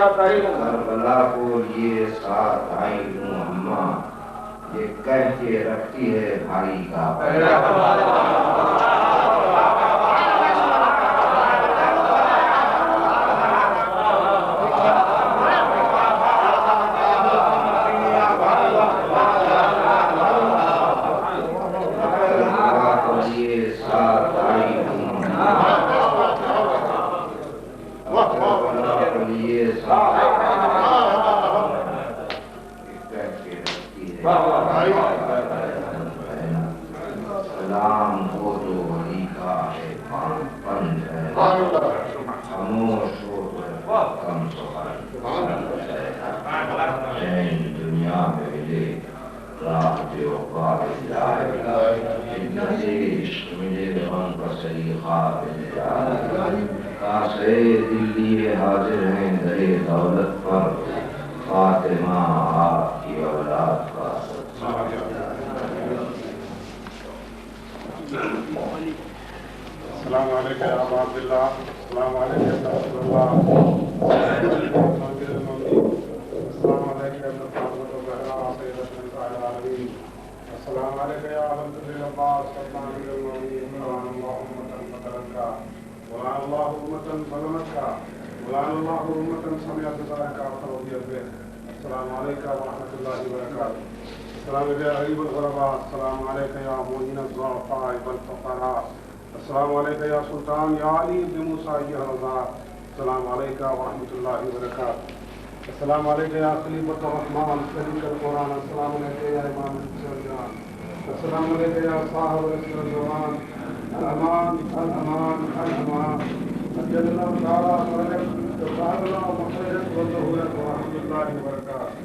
ساتھ آئی ہوں کربلا کو یہ ساتھ آئی ہوں اماں یہ کہہ کے رکھتی ہے بھائی کا سلام ہو تو ولی کا ہے پنج ہے خاموش ہو تو کم چین دنیا میں ملے راہ جو قابل جائے عشق ملے غم کا سلیقہ مل جائے کاسے دلی حاضر ہیں درے دولت پر فاطمہ آپ کی اولاد کا السلام علیکم یا ابا عبداللہ السلام علیکم یا رسول اللہ السلام علیکم یا محمد الرحمٰ سیدت نساء العالمین السلام علیکم یا حضرت العباس سلطان المؤمنین ولعن اللہ امة فترکا ولعن اللہ امة ظلمتکا ولعن اللہ امة سمعت ذلك ورضيت به السلام علیکم ورحمۃ اللہ وبرکاتہ السلام علیکم غریب الغرباء السلام علیکم یا معین الضعفاء والفقراء السلام علیکم یا سلطان یا علی بن موسیٰ یا رضا السلام علیکم ورحمۃ اللہ وبرکاتہ السلام علیکم یا خلیفۃ الرحمن شریک القرآن السلام علیکم یا امام الجان السلام علیکم یا صاحب رسول الزمان الامان الامان الامان اجل اللہ تعالیٰ صاحب اللہ مخرج ورحمۃ اللہ وبرکاتہ